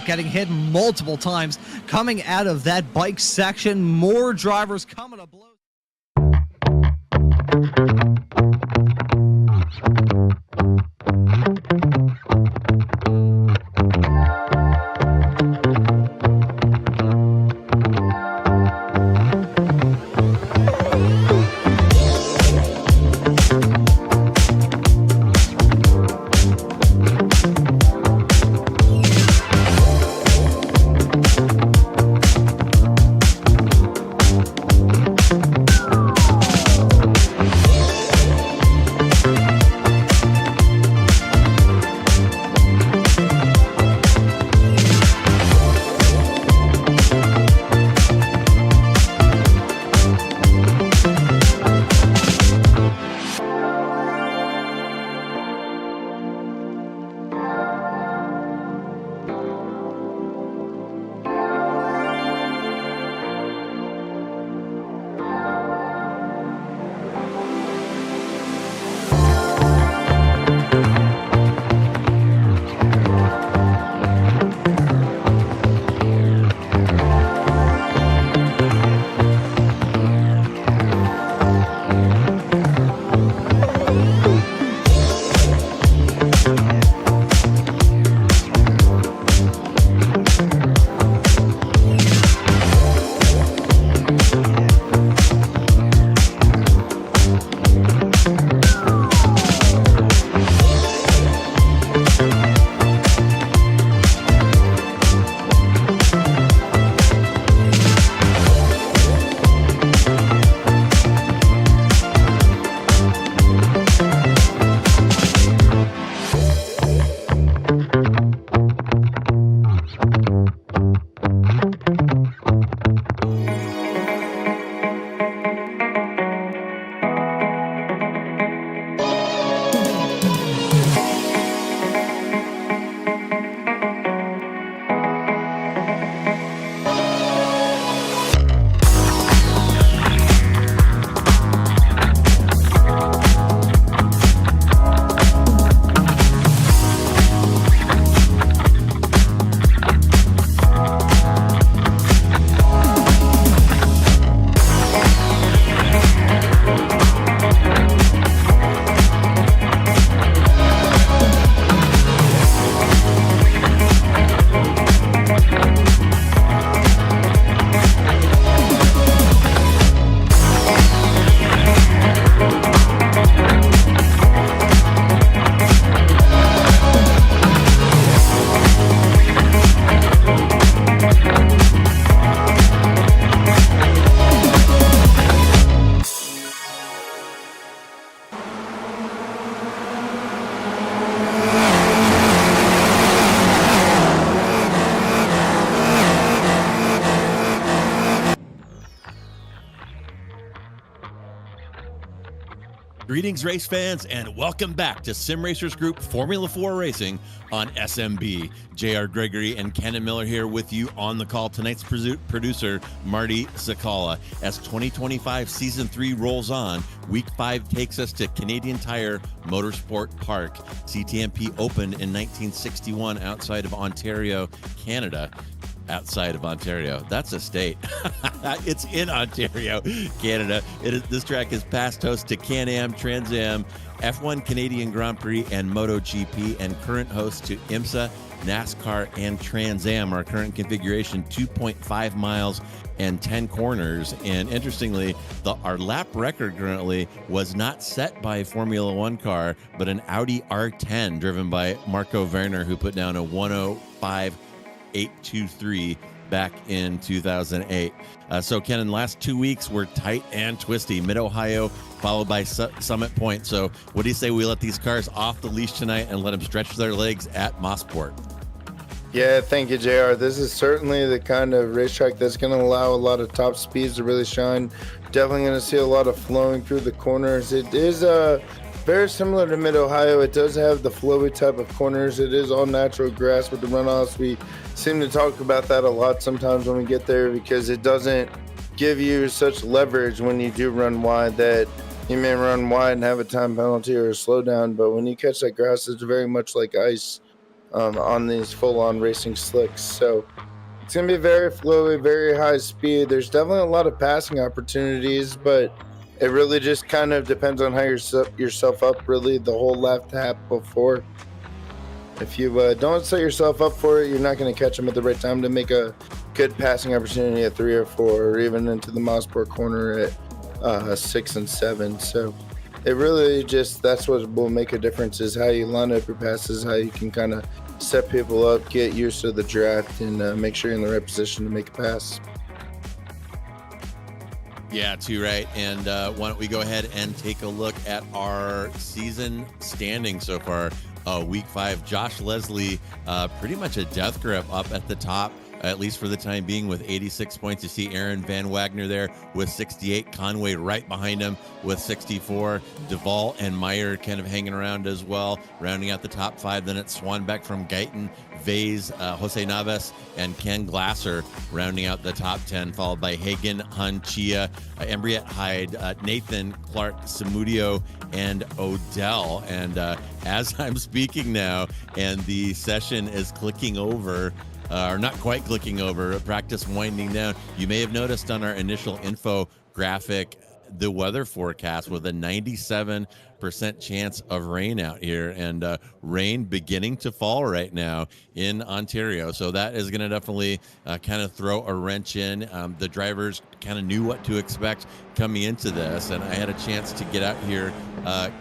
Getting hit multiple times coming out of that bike section. More drivers coming to blows. Greetings, race fans, and welcome back to Sim Racers Group Formula 4 Racing on SMB. JR Gregory and Kennen Miller here with you on the call. Tonight's producer, Marty Czekala. As 2025 Season 3 rolls on, Week 5 takes us to Canadian Tire Motorsport Park. CTMP opened in 1961 outside of Ontario, Canada. Outside of Ontario. That's a state. It's in Ontario, Canada. This track is past host to Can-Am, Trans Am, F1 Canadian Grand Prix, and MotoGP, and current host to IMSA, NASCAR, and Trans Am. Our current configuration, 2.5 miles and 10 corners. And interestingly, our lap record currently was not set by a Formula One car, but an Audi R10 driven by Marco Werner, who put down a 105.823 back in 2008. So, Kennen, last 2 weeks were tight and twisty. Mid-Ohio, followed by Summit Point. So what do you say we let these cars off the leash tonight and let them stretch their legs at Mosport? Yeah, thank you, JR. This is certainly the kind of racetrack that's going to allow a lot of top speeds to really shine. Definitely going to see a lot of flowing through the corners. It is very similar to Mid-Ohio. It does have the flowy type of corners. It is all natural grass with the runoffs. We seem to talk about that a lot sometimes when we get there because it doesn't give you such leverage when you do run wide that you may run wide and have a time penalty or a slowdown. But when you catch that grass, it's very much like ice on these full-on racing slicks. So it's going to be very flowy, very high speed. There's definitely a lot of passing opportunities, but it really just kind of depends on how you set yourself up really the whole left half before. If you don't set yourself up for it, you're not going to catch them at the right time to make a good passing opportunity at 3 or 4 or even into the Mosport corner at 6 and 7. So it really just, that's what will make a difference is how you line up your passes, how you can kind of set people up, get used to the draft, and make sure you're in the right position to make a pass. Yeah, too right. And why don't we go ahead and take a look at our season standing so far. Week 5, Josh Leslie, pretty much a death grip up at the top, at least for the time being, with 86 points. You see Aaron Van Wagner there with 68, Conway right behind him with 64, Duvall and Meyer kind of hanging around as well, rounding out the top 5. Then it's Swanbeck from Guyton, Vase, Jose Navas, and Ken Glasser rounding out the top 10, followed by Hagen, Hun, Chia, Embriette Hyde, Nathan, Clark, Samudio, and Odell. And as I'm speaking now and the session is clicking over, or not quite clicking over, practice winding down, you may have noticed on our initial info graphic the weather forecast with a 97% chance of rain out here, and rain beginning to fall right now in Ontario. So that is going to definitely kind of throw a wrench in. The drivers kind of knew what to expect coming into this, and I had a chance to get out here,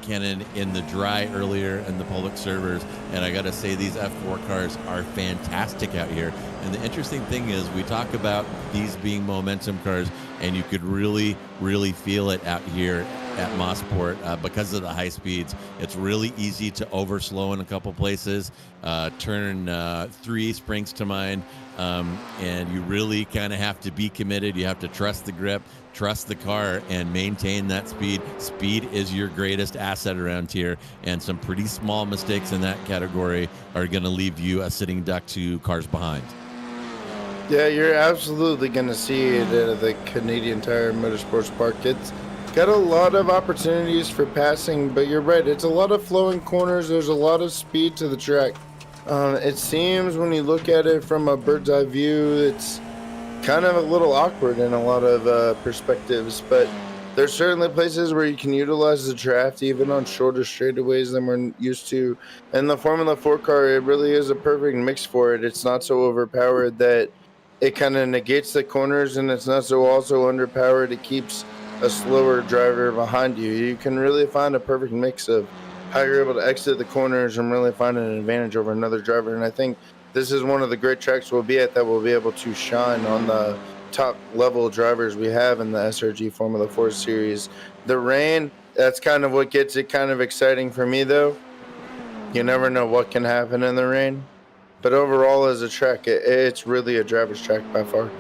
Kennen, in the dry earlier in the public servers, and I got to say these F4 cars are fantastic out here. And the interesting thing is we talk about these being momentum cars, and you could really, really feel it out here at Mosport because of the high speeds. It's really easy to overslow in a couple places. Turn 3 springs to mind, and you really kind of have to be committed. You have to trust the grip, trust the car, and maintain that speed. Speed is your greatest asset around here, and some pretty small mistakes in that category are going to leave you a sitting duck to cars behind. Yeah, you're absolutely going to see it at the Canadian Tire Motorsports Park. It's got a lot of opportunities for passing, but you're right. It's a lot of flowing corners. There's a lot of speed to the track. It seems when you look at it from a bird's eye view, it's kind of a little awkward in a lot of perspectives, but there's certainly places where you can utilize the draft even on shorter straightaways than we're used to. And the Formula 4 car, it really is a perfect mix for it. It's not so overpowered that it kind of negates the corners, and it's not so also underpowered it keeps a slower driver behind you. You can really find a perfect mix of how you're able to exit the corners and really find an advantage over another driver. And I think this is one of the great tracks we'll be at that will be able to shine on the top level drivers we have in the SRG Formula 4 series. The rain, that's kind of what gets it kind of exciting for me, though. You never know what can happen in the rain. But overall, as a track, it's really a driver's track by far.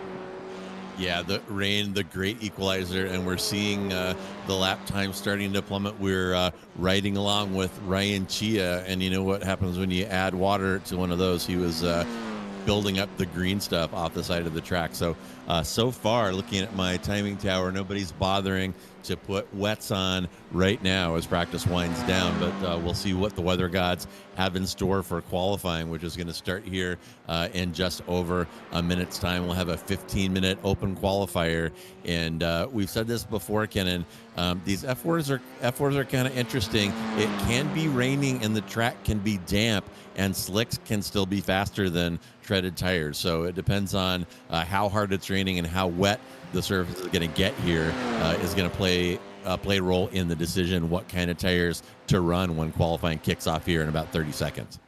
Yeah, the rain, the great equalizer, and we're seeing the lap time starting to plummet. We're riding along with Ryan Chia, and you know what happens when you add water to one of those. He was building up the green stuff off the side of the track. So far, looking at my timing tower, nobody's bothering to put wets on right now as practice winds down, but we'll see what the weather gods have in store for qualifying, which is going to start here in just over a minute's time. We'll have a 15-minute open qualifier, and we've said this before, Kennen. These F4s are kind of interesting. It can be raining and the track can be damp, and slicks can still be faster than treaded tires. So it depends on how hard it's raining and how wet the surface is going to get here is going to play a role in the decision what kind of tires to run when qualifying kicks off here in about 30 seconds.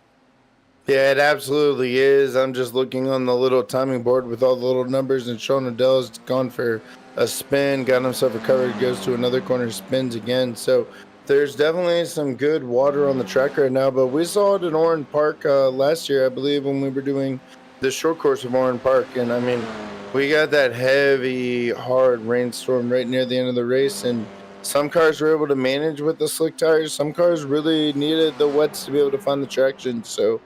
Yeah, it absolutely is. I'm just looking on the little timing board with all the little numbers, and Sean Adele's gone for a spin, got himself recovered, goes to another corner, spins again. So there's definitely some good water on the track right now. But we saw it in Oran Park last year, I believe, when we were doing the short course of Oran Park. And I mean, we got that heavy, hard rainstorm right near the end of the race, and some cars were able to manage with the slick tires. Some cars really needed the wets to be able to find the traction. So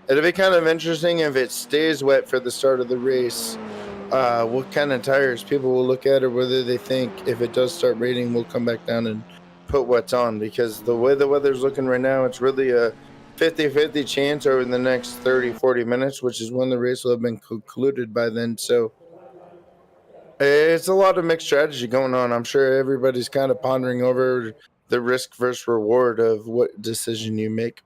it'll be kind of interesting if it stays wet for the start of the race. What kind of tires people will look at, or whether they think if it does start raining, we'll come back down and put wets on. Because the way the weather's looking right now, it's really a 50-50 chance over the next 30-40 minutes, which is when the race will have been concluded by then. So it's a lot of mixed strategy going on. I'm sure everybody's kind of pondering over the risk versus reward of what decision you make.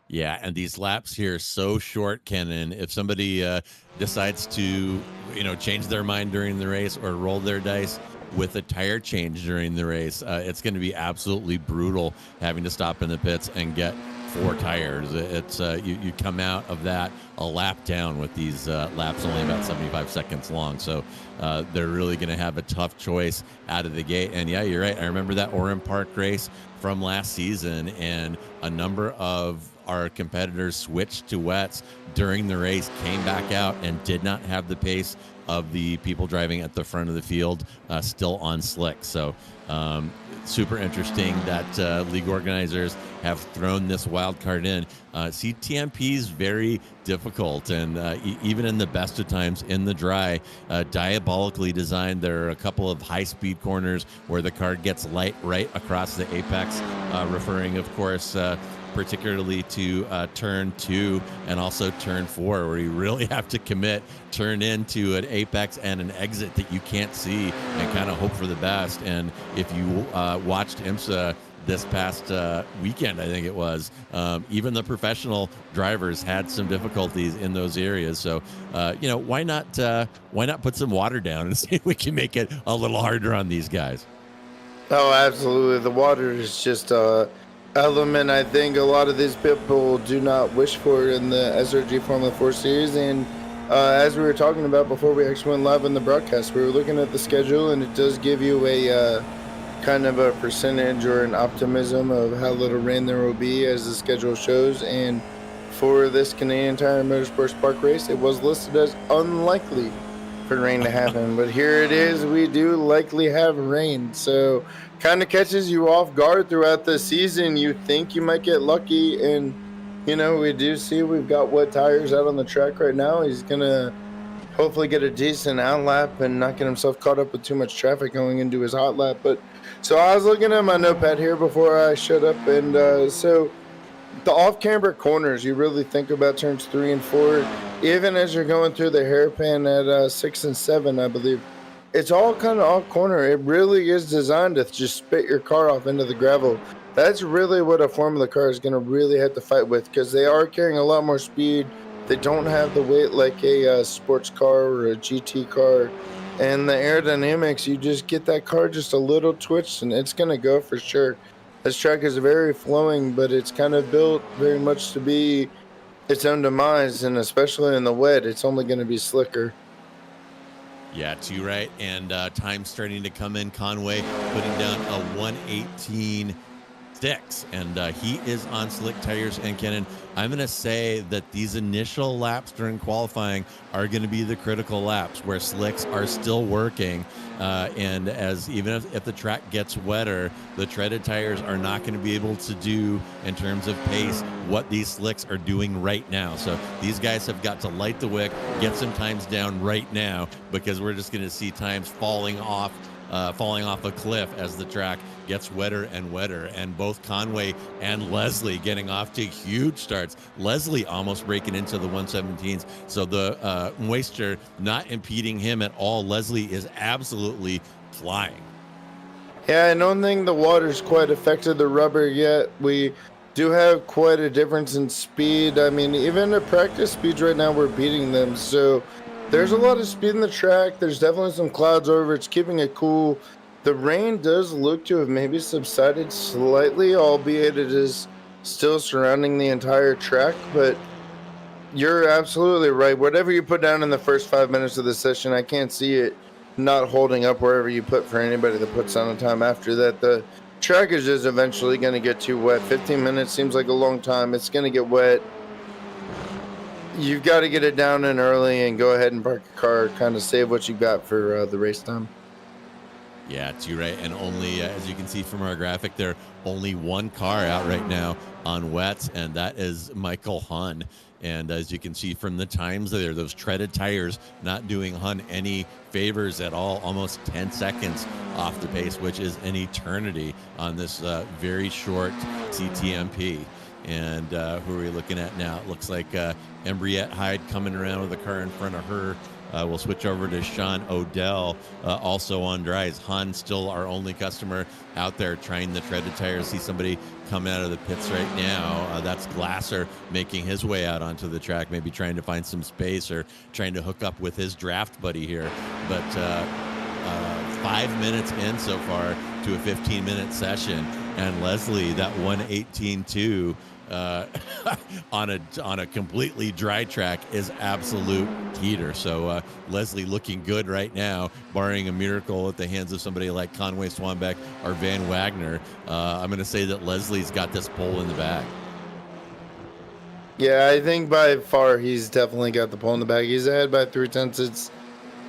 Yeah, and these laps here are so short, Kennen. If somebody decides to, change their mind during the race or roll their dice with a tire change during the race, it's going to be absolutely brutal having to stop in the pits and get 4 tires. It's you come out of that a lap down with these laps only about 75 seconds long. So they're really going to have a tough choice out of the gate. And yeah, you're right. I remember that Oran Park race from last season, and a number of our competitors switched to wets during the race, came back out, and did not have the pace of the people driving at the front of the field still on slick. So super interesting that league organizers have thrown this wild card in. CTMP is very difficult, and even in the best of times in the dry, diabolically designed. There are a couple of high-speed corners where the car gets light right across the apex, referring, of course, particularly to turn 2 and also turn 4, where you really have to commit, turn into an apex and an exit that you can't see, and kind of hope for the best. And if you watched IMSA this past weekend, I think it was, even the professional drivers had some difficulties in those areas. So, why not put some water down and see if we can make it a little harder on these guys? Oh, absolutely. The water is just element I think a lot of these people do not wish for in the SRG Formula 4 series. And as we were talking about before we actually went live on the broadcast, we were looking at the schedule, and it does give you a kind of a percentage or an optimism of how little rain there will be as the schedule shows. And for this Canadian Tire Motorsports Park race, it was listed as unlikely for rain to happen, but here it is. We do likely have rain, so kind of catches you off guard throughout the season. You think you might get lucky, and we do see we've got wet tires out on the track right now. He's gonna hopefully get a decent out lap and not get himself caught up with too much traffic going into his hot lap. But so I was looking at my notepad here before I shut up, and so the off-camber corners, you really think about turns 3 and 4, even as you're going through the hairpin at 6 and 7, I believe. It's all kind of off corner. It really is designed to just spit your car off into the gravel. That's really what a Formula car is going to really have to fight with, because they are carrying a lot more speed. They don't have the weight like a sports car or a GT car. And the aerodynamics, you just get that car just a little twitch, and it's going to go for sure. This track is very flowing, but it's kind of built very much to be its own demise, and especially in the wet, it's only going to be slicker. Yeah, too right. And time starting to come in. Conway putting down a 1:18.6, and he is on slick tires. And Kennen, I'm going to say that these initial laps during qualifying are going to be the critical laps where slicks are still working. And as even if the track gets wetter, the treaded tires are not going to be able to do in terms of pace what these slicks are doing right now. So these guys have got to light the wick, get some times down right now, because we're just going to see times falling off a cliff as the track gets wetter and wetter. And both Conway and Leslie getting off to huge starts. Leslie almost breaking into the 117s. So the moisture not impeding him at all. Leslie is absolutely flying. Yeah, I don't think the water's quite affected the rubber yet. We do have quite a difference in speed. I mean, even at practice speeds right now, we're beating them. So there's a lot of speed in the track. There's definitely some clouds over. It's keeping it cool. The rain does look to have maybe subsided slightly, albeit it is still surrounding the entire track. But You're absolutely right. Whatever you put down in the first 5 minutes of the session, I can't see it not holding up wherever you put for anybody that puts on a time after that. The track is just eventually going to get too wet. 15 minutes seems like a long time. It's going to get wet. You've got to get it down in early and go ahead and park your car, kind of save what you got for the race time. Yeah, too right. And only, as you can see from our graphic there, only one car out right now on wets, and that is Michael Hun. And as you can see from the times there, those treaded tires not doing Hun any favors at all, almost 10 seconds off the pace, which is an eternity on this very short CTMP. And who are we looking at now? It looks like Embriette Hyde coming around with a car in front of her. We'll switch over to Sean Odell, also on dries. Han still our only customer out there trying the treaded tires. See somebody come out of the pits right now. That's Glasser making his way out onto the track, maybe trying to find some space or trying to hook up with his draft buddy here. But 5 minutes in so far to a 15-minute session, and Leslie, that 118.2 on a completely dry track is absolute heater. So Leslie looking good right now, barring a miracle at the hands of somebody like Conway Swanbeck or Van Wagner. I'm going to say that Leslie's got this pole in the bag. Yeah, I think by far he's definitely got the pole in the bag. He's ahead by 3/10. It's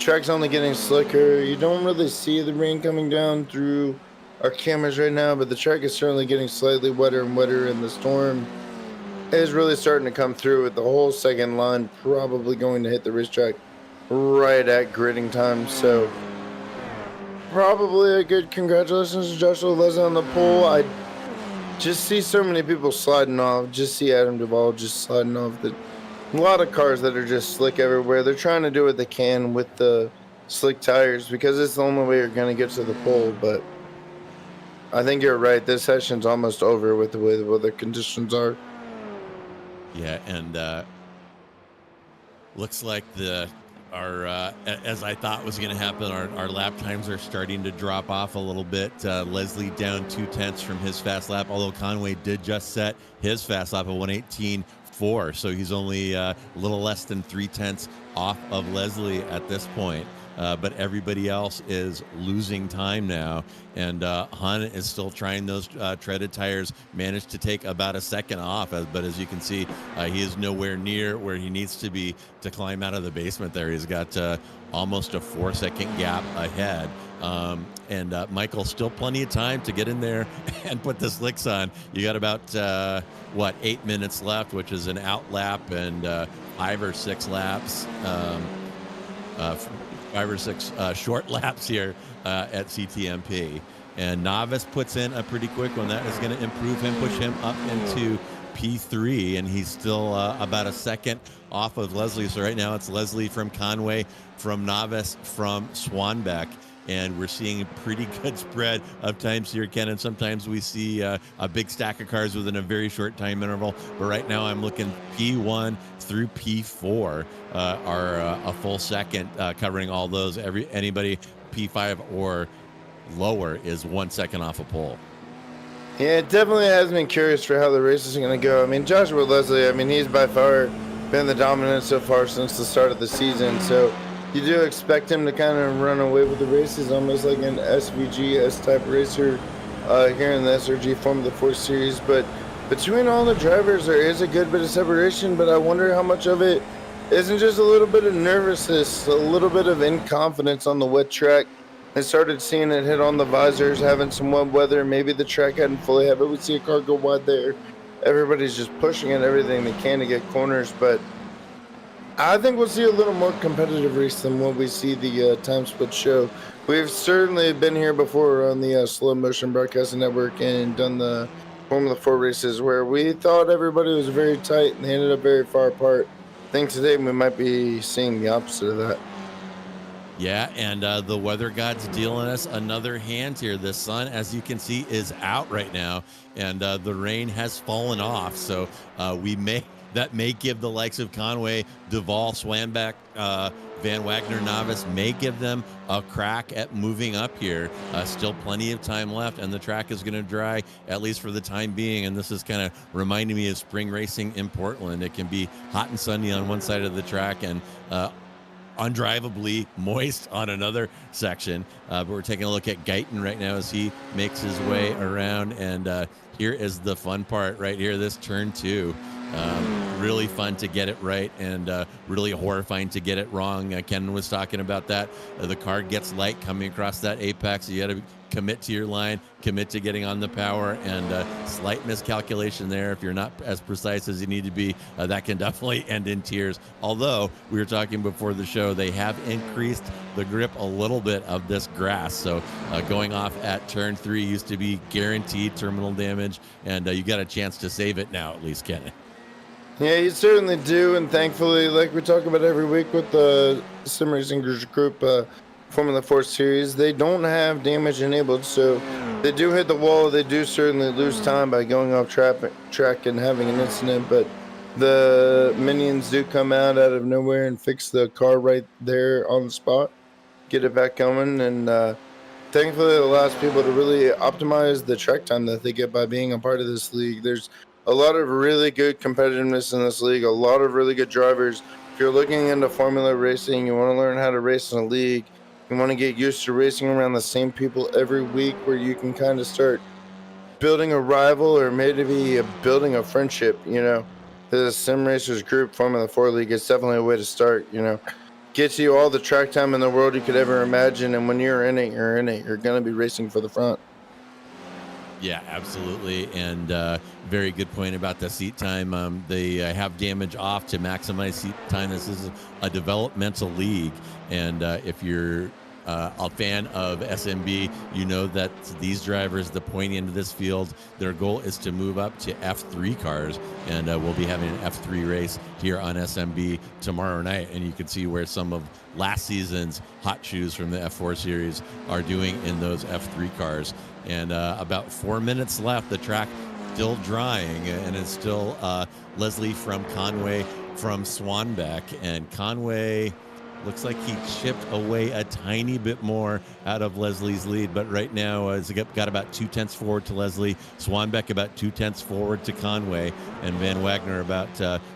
track's only getting slicker. You don't really see the rain coming down through our cameras right now, but the track is certainly getting slightly wetter and wetter, and the storm is really starting to come through with the whole second line probably going to hit the racetrack right at gridding time. So probably a good congratulations to Joshua Leslie on the pole. I just see so many people sliding off. Just see Adam Duvall just sliding off. A lot of cars that are just slick everywhere. They're trying to do what they can with the slick tires because it's the only way you're going to get to the pole. But I think you're right. This session's almost over with the way the weather conditions are. Yeah, and looks like our as I thought was going to happen, our lap times are starting to drop off a little bit. Leslie down 2/10 from his fast lap, although Conway did just set his fast lap at 118.4, so he's only a little less than 3/10 off of Leslie at this point. But everybody else is losing time now, and Hun is still trying those treaded tires, managed to take about a second off, but as you can see, he is nowhere near where he needs to be to climb out of the basement there. He's got almost a 4-second gap ahead, and Michael, still plenty of time to get in there and put the slicks on. You got about 8 minutes left, which is an out lap and 5 or 6 laps. 5 or 6 short laps here at CTMP. And Novice puts in a pretty quick one. That is going to improve him, push him up into P3, and he's still about a second off of Leslie. So right now it's Leslie from Conway, from Novice, from Swanbeck. And we're seeing a pretty good spread of times here, Kennen. Sometimes we see a big stack of cars within a very short time interval. But right now I'm looking P1 through P4 are a full second covering all those. Anybody P5 or lower is 1 second off a pole. Yeah, it definitely has been curious for how the race is going to go. I mean, Joshua Leslie, he's by far been the dominant so far since the start of the season. So you do expect him to kind of run away with the races, almost like an SVG S-type racer here in the SRG Formula 4 series. But between all the drivers, there is a good bit of separation, but I wonder how much of it isn't just a little bit of nervousness, a little bit of inconfidence on the wet track. I started seeing it hit on the visors, having some wet weather. Maybe the track hadn't fully had it. We see a car go wide there. Everybody's just pushing at everything they can to get corners, but I think we'll see a little more competitive race than what we see the time split show. We've certainly been here before on the Slow Motion Broadcasting Network and done the Formula 4 races where we thought everybody was very tight and they ended up very far apart. I think today we might be seeing the opposite of that. Yeah, and the weather god's dealing us another hand here. The sun, as you can see, is out right now, and the rain has fallen off. So that may give the likes of Conway, Duvall, Swanbeck, Van Wagner novice may give them a crack at moving up here. Still plenty of time left, and the track is going to dry, at least for the time being. And this is kind of reminding me of spring racing in Portland. It can be hot and sunny on one side of the track and undrivably moist on another section. But we're taking a look at Guyton right now as he makes his way around. And here is the fun part right here, this turn 2. Really fun to get it right, and really horrifying to get it wrong. Kennen was talking about that. The car gets light coming across that apex. You got to commit to your line, commit to getting on the power, and slight miscalculation there. If you're not as precise as you need to be, that can definitely end in tears. Although we were talking before the show, they have increased the grip a little bit of this grass. So going off at turn 3 used to be guaranteed terminal damage, and you got a chance to save it now, at least, Kennen. Yeah, you certainly do, and thankfully, like we talk about every week with the Sim Racing Group Formula 4 Series, they don't have damage enabled, so they do hit the wall. They do certainly lose time by going off track and having an incident, but the minions do come out of nowhere and fix the car right there on the spot, get it back going, and thankfully it allows people to really optimize the track time that they get by being a part of this league. There's a lot of really good competitiveness in this league, a lot of really good drivers. If you're looking into formula racing, you want to learn how to race in a league, you want to get used to racing around the same people every week where you can kind of start building a rival or maybe building a friendship, The Sim Racers Group Formula 4 League is definitely a way to start, Gets you all the track time in the world you could ever imagine, and when you're in it, you're in it. You're going to be racing for the front. Yeah, absolutely. And very good point about the seat time. They have damage off to maximize seat time. This is a developmental league. And if you're a fan of SMB, you know that these drivers, the pointy end of this field, their goal is to move up to F3 cars. And we'll be having an F3 race here on SMB tomorrow night. And you can see where some of last season's hot shoes from the F4 series are doing in those F3 cars. And about 4 minutes left, the track still drying, and it's still Leslie from Conway from Swanbeck. And Conway looks like he chipped away a tiny bit more out of Leslie's lead, but right now it's got about 2/10 forward to Leslie, Swanbeck about 2/10 forward to Conway, and Van Wagner about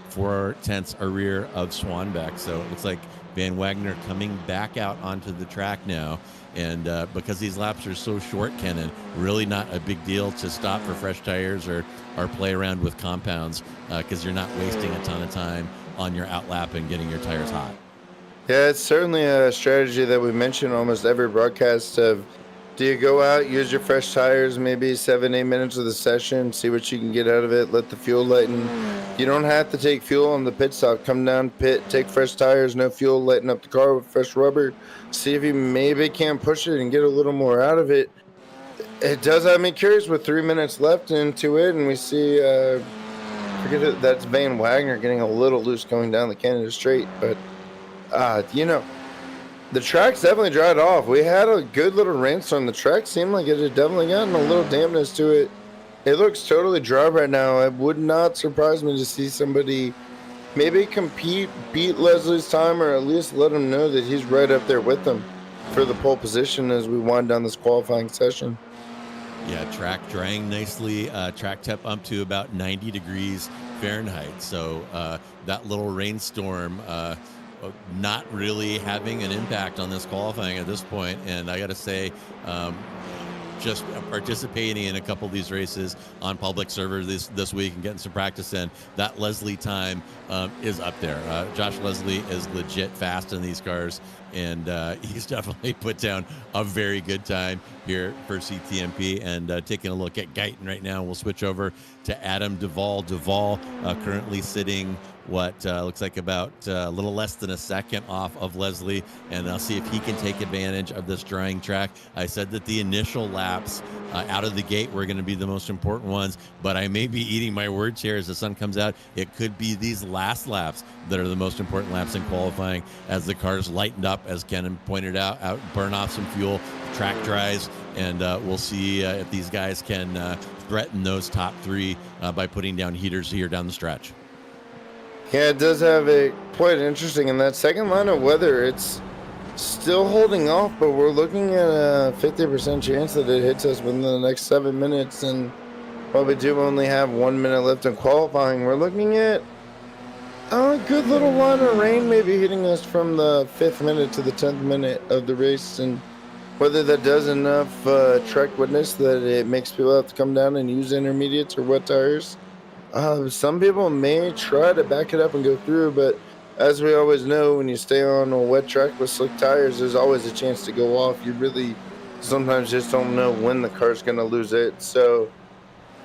4/10 a rear of Swanbeck. So it looks like Van Wagner coming back out onto the track now. And because these laps are so short, Kennen, really not a big deal to stop for fresh tires or play around with compounds because you're not wasting a ton of time on your outlap and getting your tires hot. Yeah, it's certainly a strategy that we mention almost every broadcast of, do you go out, use your fresh tires, maybe 7-8 minutes of the session, see what you can get out of it, let the fuel lighten. You don't have to take fuel on the pit stop. Come down pit, take fresh tires, no fuel, lighten up the car with fresh rubber. See if you maybe can push it and get a little more out of it. It does have me curious with 3 minutes left into it, and we see, that's Van Wagner getting a little loose going down the Canada straight, but the track's definitely dried off. We had a good little rainstorm. The track seemed like it had definitely gotten a little dampness to it. It looks totally dry right now. It would not surprise me to see somebody maybe compete, beat Leslie's time, or at least let him know that he's right up there with them for the pole position as we wind down this qualifying session. Yeah, track drying nicely. Track temp up to about 90 degrees Fahrenheit. So that little rainstorm not really having an impact on this qualifying at this point. And I got to say, just participating in a couple of these races on public server this week and getting some practice in, that Leslie time is up there. Josh Leslie is legit fast in these cars, and he's definitely put down a very good time here for CTMP. And taking a look at Guyton right now, we'll switch over to Adam Duvall. Duvall currently sitting looks like about a little less than a second off of Leslie, and I'll see if he can take advantage of this drying track. I said that the initial laps out of the gate were going to be the most important ones, but I may be eating my words here as the sun comes out. It could be these last laps that are the most important laps in qualifying as the cars lightened up, as Kennen pointed out, burn off some fuel, track dries, and we'll see if these guys can threaten those top three by putting down heaters here down the stretch. Yeah, it does have a quite interesting. In that second line of weather, it's still holding off, but we're looking at a 50% chance that it hits us within the next 7 minutes. And while we do only have 1 minute left in qualifying, we're looking at a good little line of rain maybe hitting us from the 5th minute to the 10th minute of the race. And whether that does enough track witness that it makes people have to come down and use intermediates or wet tires, some people may try to back it up and go through, but as we always know, when you stay on a wet track with slick tires, there's always a chance to go off. You really sometimes just don't know when the car's going to lose it. So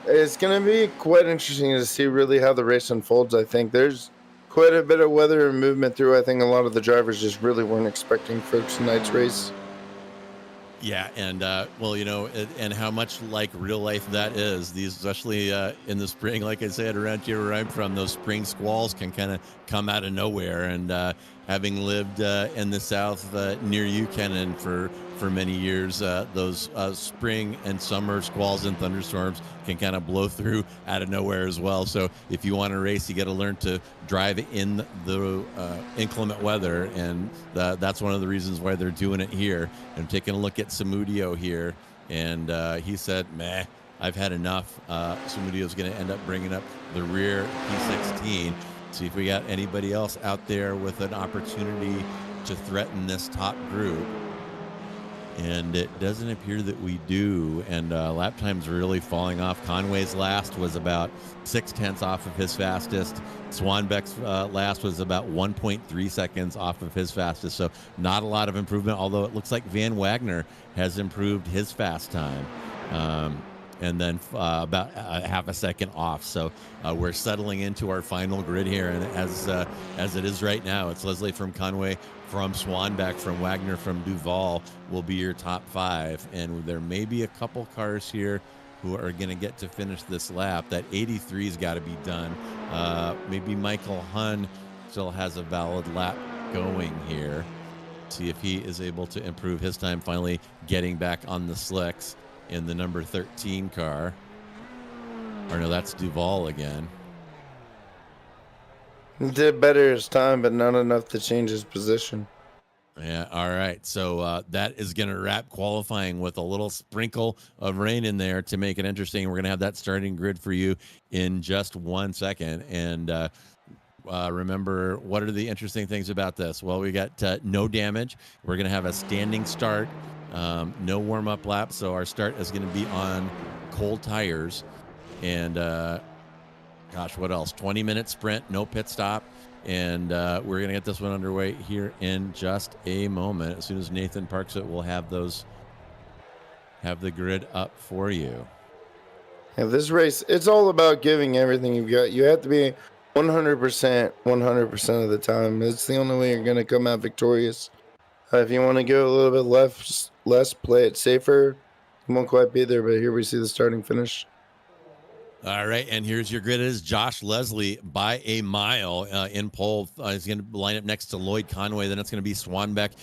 it's going to be quite interesting to see really how the race unfolds. I think there's quite a bit of weather and movement through. I think a lot of the drivers just really weren't expecting for tonight's race. Yeah, and well, you know, and how much like real life that is. These, especially in the spring, like I said, around here where I'm from, those spring squalls can kind of come out of nowhere. And having lived in the South near you, Kennen, for many years, those spring and summer squalls and thunderstorms can kind of blow through out of nowhere as well. So if you want to race, you got to learn to drive in the inclement weather, and that's one of the reasons why they're doing it here. And taking a look at Samudio here, and he said, meh, I've had enough. Samudio's going to end up bringing up the rear P16. See if we got anybody else out there with an opportunity to threaten this top group. And it doesn't appear that we do. And lap time's really falling off. Conway's last was about 0.6 off of his fastest. Swanbeck's last was about 1.3 seconds off of his fastest. So not a lot of improvement, although it looks like Van Wagner has improved his fast time. And then about half a second off. So we're settling into our final grid here. And as it is right now, it's Leslie from Conway, from Swanbeck, from Wagner, from Duval will be your top 5. And there may be a couple cars here who are going to get to finish this lap. That 83's got to be done. Maybe Michael Hun still has a valid lap going here. See if he is able to improve his time, finally getting back on the slicks in the number 13 car. Or no, that's Duval again. He did better his time, but not enough to change his position. Yeah, all right. So that is going to wrap qualifying with a little sprinkle of rain in there to make it interesting. We're going to have that starting grid for you in just 1 second. And remember, what are the interesting things about this? Well, we got no damage. We're going to have a standing start, no warm-up lap. So our start is going to be on cold tires. And gosh, what else? 20-minute sprint, no pit stop. And we're going to get this one underway here in just a moment. As soon as Nathan parks it, we'll have the grid up for you. Yeah, this race, it's all about giving everything you've got. You have to be 100% of the time. It's the only way you're going to come out victorious. If you want to go a little bit less, play it safer, you won't quite be there. But here we see the starting finish. All right, and here's your grid. It is Josh Leslie by a mile in pole. He's going to line up next to Lloyd Conway. Then it's going to be Swanbeck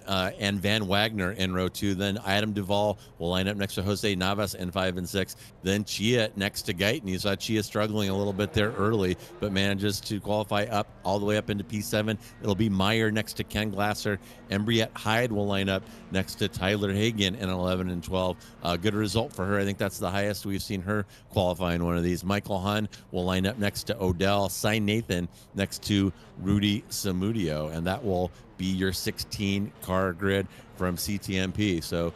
and Van Wagner in row 2. Then Adam Duvall will line up next to Jose Navas in 5 and 6. Then Chia next to Guyton. You saw Chia struggling a little bit there early, but manages to qualify up all the way up into P7. It'll be Meyer next to Ken Glasser. Embriette Hyde will line up next to Tyler Hagan in 11 and 12. Good result for her. I think that's the highest we've seen her qualify in one of these. Michael Hun will line up next to Odell. Cy Nathan next to Rudy Samudio, and that will be your 16 car grid from CTMP. So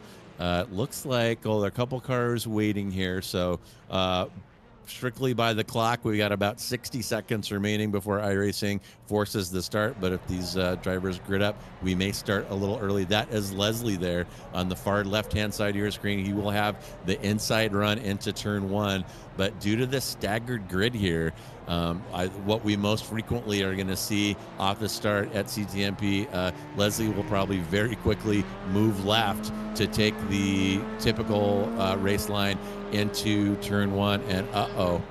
looks like there are a couple cars waiting here. So strictly by the clock, we got about 60 seconds remaining before iRacing forces the start. But if these drivers grid up, we may start a little early. That is Leslie there on the far left-hand side of your screen. He will have the inside run into turn 1. But due to this staggered grid here, what we most frequently are going to see off the start at CTMP, Leslie will probably very quickly move left to take the typical race line into turn 1. And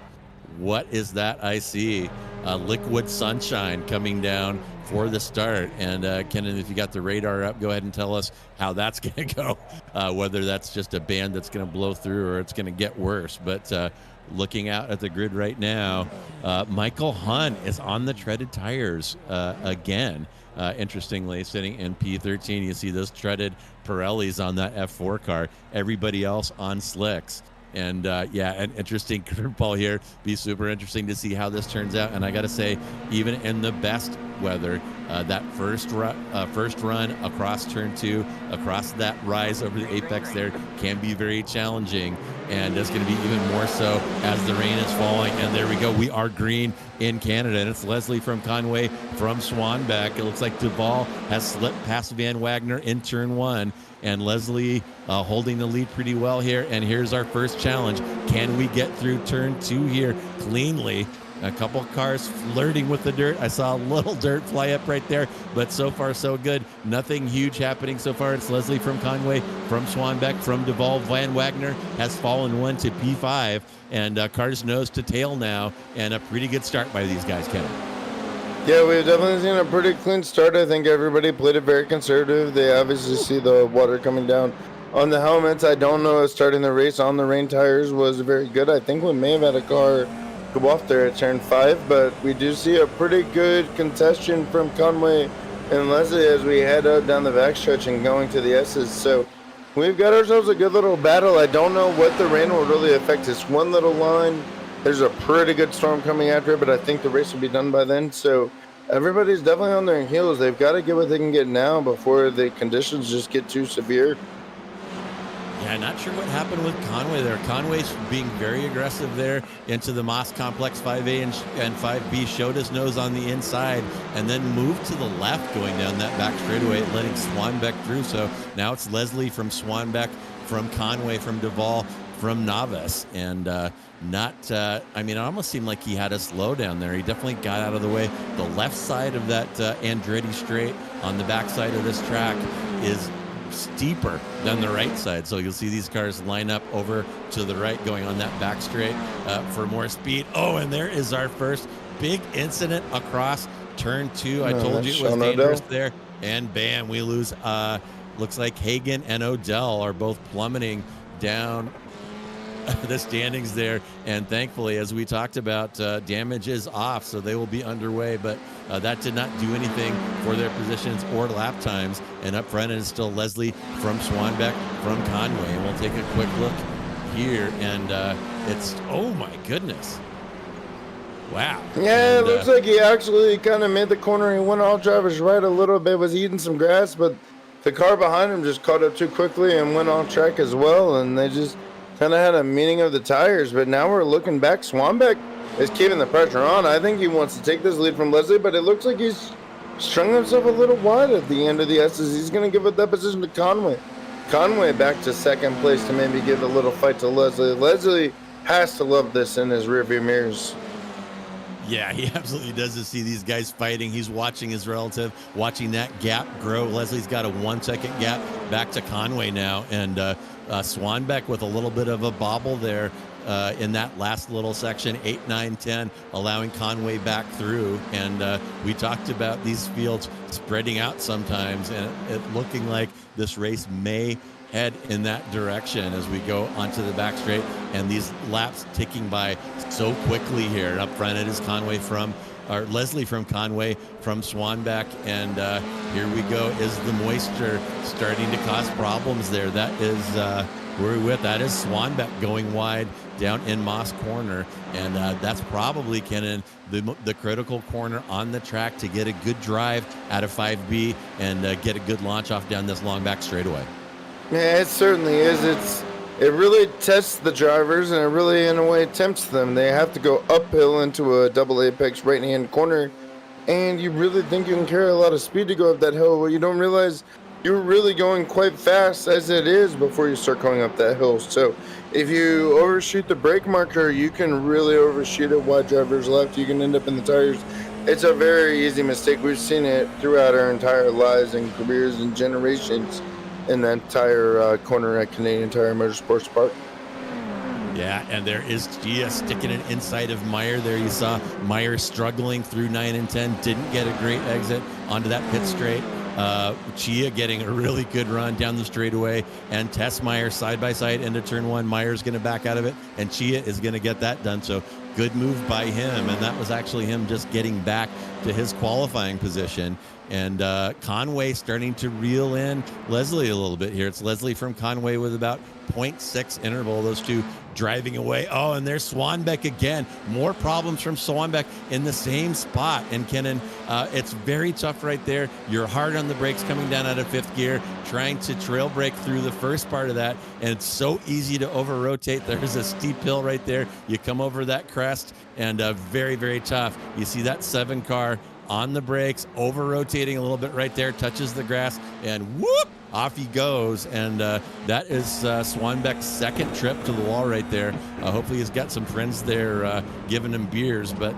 what is that I see? Liquid sunshine coming down for the start. And Kennen, if you got the radar up, go ahead and tell us how that's going to go, whether that's just a band that's going to blow through or it's going to get worse. But looking out at the grid right now. Michael Hunt is on the treaded tires again. Interestingly, sitting in P13, you see those treaded Pirellis on that F4 car. Everybody else on slicks. And yeah, an interesting curveball here. Be super interesting to see how this turns out. And I got to say, even in the best weather, that first run across turn 2, across that rise over the apex there, can be very challenging. And it's going to be even more so as the rain is falling. And there we go. We are green in Canada. And it's Leslie from Conway from Swanbeck. It looks like Duvall has slipped past Van Wagner in turn 1. And Leslie holding the lead pretty well here. And here's our first challenge. Can we get through turn 2 here cleanly? A couple cars flirting with the dirt. I saw a little dirt fly up right there, but so far so good. Nothing huge happening so far. It's Leslie from Conway, from Swanbeck, from Duvall. Van Wagner has fallen 1 to P5, and cars nose to tail now, and a pretty good start by these guys, Kevin. Yeah, we've definitely seen a pretty clean start. I think everybody played it very conservative. They obviously see the water coming down on the helmets. I don't know if starting the race on the rain tires was very good. I think we may have had a car go off there at turn 5, but we do see a pretty good contestation from Conway and Leslie as we head up down the backstretch and going to the S's. So we've got ourselves a good little battle. I don't know what the rain will really affect this one little line. There's a pretty good storm coming after it, but I think the race will be done by then. So everybody's definitely on their heels. They've got to get what they can get now before the conditions just get too severe. Yeah, not sure what happened with Conway there. Conway's being very aggressive there into the Moss Complex 5A and 5B, showed his nose on the inside, and then moved to the left going down that back straightaway, letting Swanbeck through. So now it's Leslie from Swanbeck, from Conway, from Duvall, from Novice. And I mean, it almost seemed like he had a slowdown there. He definitely got out of the way. The left side of that Andretti straight on the backside of this track is steeper than the right side, so you'll see these cars line up over to the right going on that back straight for more speed. Oh, and there is our first big incident across turn 2. I told you it was dangerous there, and bam, we lose. Looks like Hagen and Odell are both plummeting down the standings there, and thankfully, as we talked about, damage is off, so they will be underway, but that did not do anything for their positions or lap times. And up front is still Leslie from Swanbeck, from Conway. And we'll take a quick look here, and it's, oh my goodness. Wow. Yeah, it looks like he actually kind of made the corner. He went all drivers right a little bit, was eating some grass, but the car behind him just caught up too quickly and went on track as well, and they just kind of had a meeting of the tires. But now we're looking back. Swanbeck is keeping the pressure on. I think he wants to take this lead from Leslie, but it looks like he's strung himself a little wide at the end of the S's. He's going to give up that position to Conway. Conway back to second place to maybe give a little fight to Leslie. Leslie has to love this in his rearview mirrors. Yeah, he absolutely does to see these guys fighting. He's watching his relative, watching that gap grow. Leslie's got a 1-second gap back to Conway now, and Swanbeck with a little bit of a bobble there in that last little section, 8, 9, 10, allowing Conway back through. And we talked about these fields spreading out sometimes, and it looking like this race may head in that direction as we go onto the back straight, and these laps ticking by so quickly here. And up front it is Leslie from Conway, from Swanbeck, and here we go. Is the moisture starting to cause problems there? That is where we're with. That is Swanbeck going wide down in Moss Corner, and that's probably, Kennen, the critical corner on the track to get a good drive out of 5B and get a good launch off down this long back straightaway. Yeah, it certainly is. It really tests the drivers, and it really, in a way, tempts them. They have to go uphill into a double apex right-hand corner, and you really think you can carry a lot of speed to go up that hill, but you don't realize you're really going quite fast as it is before you start going up that hill. So if you overshoot the brake marker, you can really overshoot it. Wide drivers left, you can end up in the tires. It's a very easy mistake. We've seen it throughout our entire lives and careers and generations in that entire corner at Canadian Tire Motorsports Park. Yeah, and there is Gia sticking it inside of Meyer there. You saw Meyer struggling through 9 and 10, didn't get a great exit onto that pit straight. Chia getting a really good run down the straightaway, and Tessmeyer side by side into turn one. Meyer's going to back out of it, and Chia is going to get that done. So good move by him, and that was actually him just getting back to his qualifying position. And Conway starting to reel in Leslie a little bit here. It's Leslie from Conway with about 0.6 interval. Those two driving away. Oh, and there's Swanbeck again. More problems from Swanbeck in the same spot. And Kennen, it's very tough right there. You're hard on the brakes coming down out of fifth gear, trying to trail brake through the first part of that. And it's so easy to over rotate. There's a steep hill right there. You come over that crest, and very, very tough. You see that 7 car on the brakes, over rotating a little bit right there, touches the grass, and whoop, off he goes. And that is Swanbeck's second trip to the wall right there. Hopefully he's got some friends there giving him beers, but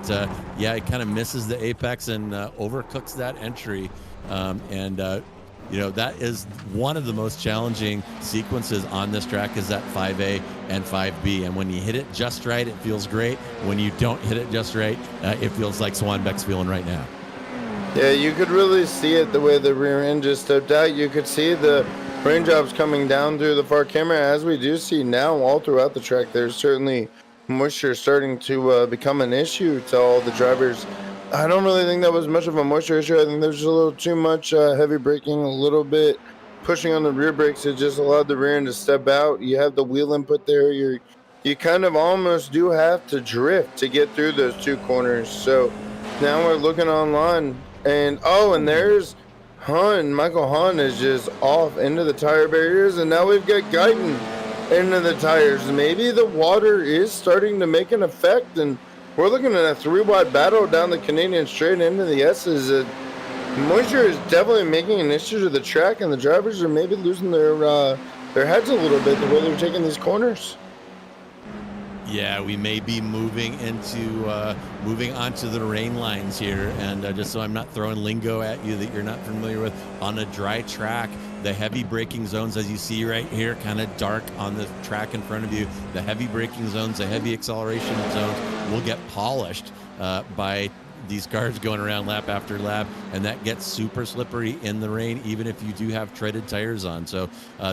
yeah, he kind of misses the apex and overcooks that entry. You know, that is one of the most challenging sequences on this track, is that 5A and 5B. And when you hit it just right, it feels great. When you don't hit it just right, it feels like Swanbeck's feeling right now. Yeah, you could really see it the way the rear end just stepped out. You could see the raindrops coming down through the far camera, as we do see now all throughout the track. There's certainly moisture starting to become an issue to all the drivers. I don't really think that was much of a moisture issue. I think there's a little too much heavy braking, a little bit pushing on the rear brakes. It just allowed the rear end to step out. You have the wheel input there. You kind of almost do have to drift to get through those 2 corners. So now we're looking online, and there's Hahn. Michael Hahn is just off into the tire barriers, and now we've got Guyton into the tires. Maybe the water is starting to make an effect, and we're looking at a 3-wide battle down the Canadian straight into the S's. Moisture is definitely making an issue to the track, and the drivers are maybe losing their heads a little bit the way they're taking these corners. Yeah, we may be moving onto the rain lines here, and just so I'm not throwing lingo at you that you're not familiar with, on a dry track, the heavy braking zones, as you see right here, kind of dark on the track in front of you, the heavy braking zones, the heavy acceleration zones will get polished by these cars going around lap after lap, and that gets super slippery in the rain, even if you do have treaded tires on. So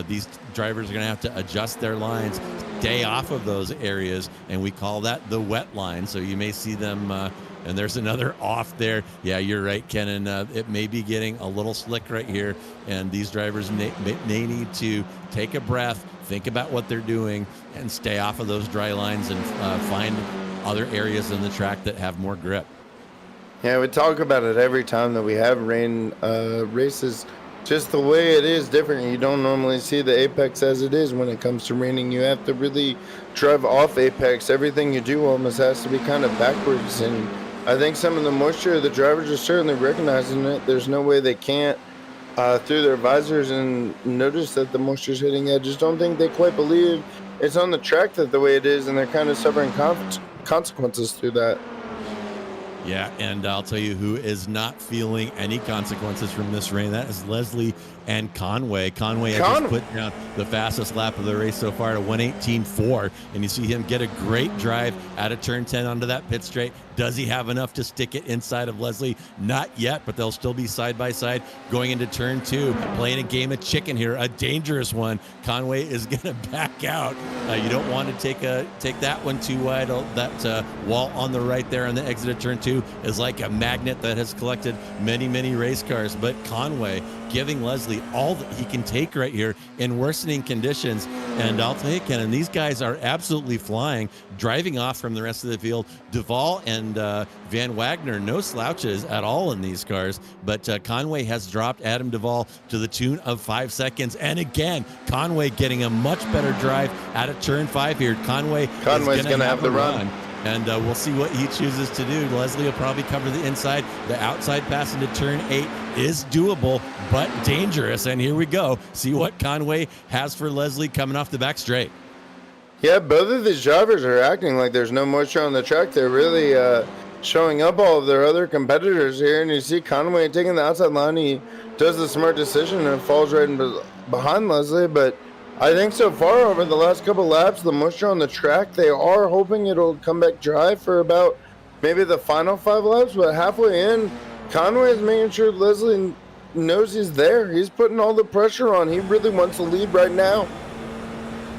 these drivers are going to have to adjust their lines, stay off of those areas, and we call that the wet line. So you may see them, and there's another off there. Yeah, you're right, Kennen. It may be getting a little slick right here, and these drivers may need to take a breath, think about what they're doing, and stay off of those dry lines and find other areas in the track that have more grip. Yeah, we talk about it every time that we have rain races. Just the way it is different. You don't normally see the apex as it is when it comes to raining. You have to really drive off apex. Everything you do almost has to be kind of backwards. And I think some of the moisture, the drivers are certainly recognizing it. There's no way they can't through their visors and notice that the moisture is hitting. I just don't think they quite believe it's on the track that the way it is, and they're kind of suffering consequences through that. Yeah, and I'll tell you who is not feeling any consequences from this rain. That is Leslie and Conway. Conway has just put down the fastest lap of the race so far at a 1:18.4, and you see him get a great drive out of turn 10 onto that pit straight. Does he have enough to stick it inside of Leslie? Not yet, but they'll still be side by side going into turn 2, playing a game of chicken here, a dangerous one. Conway is going to back out. You don't want to take that one too wide. That wall on the right there on the exit of turn 2 is like a magnet that has collected many, many race cars. But Conway giving Leslie all that he can take right here in worsening conditions. And I'll tell you, Kennen, these guys are absolutely flying, driving off from the rest of the field. Duvall and Van Wagner, no slouches at all in these cars. But Conway has dropped Adam Duvall to the tune of 5 seconds. And again, Conway getting a much better drive out of turn 5 here. Conway's going to have the run. And we'll see what he chooses to do. Leslie will probably cover the inside. The outside pass into turn 8 is doable, but dangerous. And here we go. See what Conway has for Leslie coming off the back straight. Yeah, both of these drivers are acting like there's no moisture on the track. They're really showing up all of their other competitors here. And you see Conway taking the outside line. He does the smart decision and falls right in behind Leslie. But I think so far over the last couple laps, the moisture on the track, they are hoping it'll come back dry for about maybe the final 5 laps. But halfway in, Conway is making sure Leslie knows he's there. He's putting all the pressure on. He really wants to lead right now.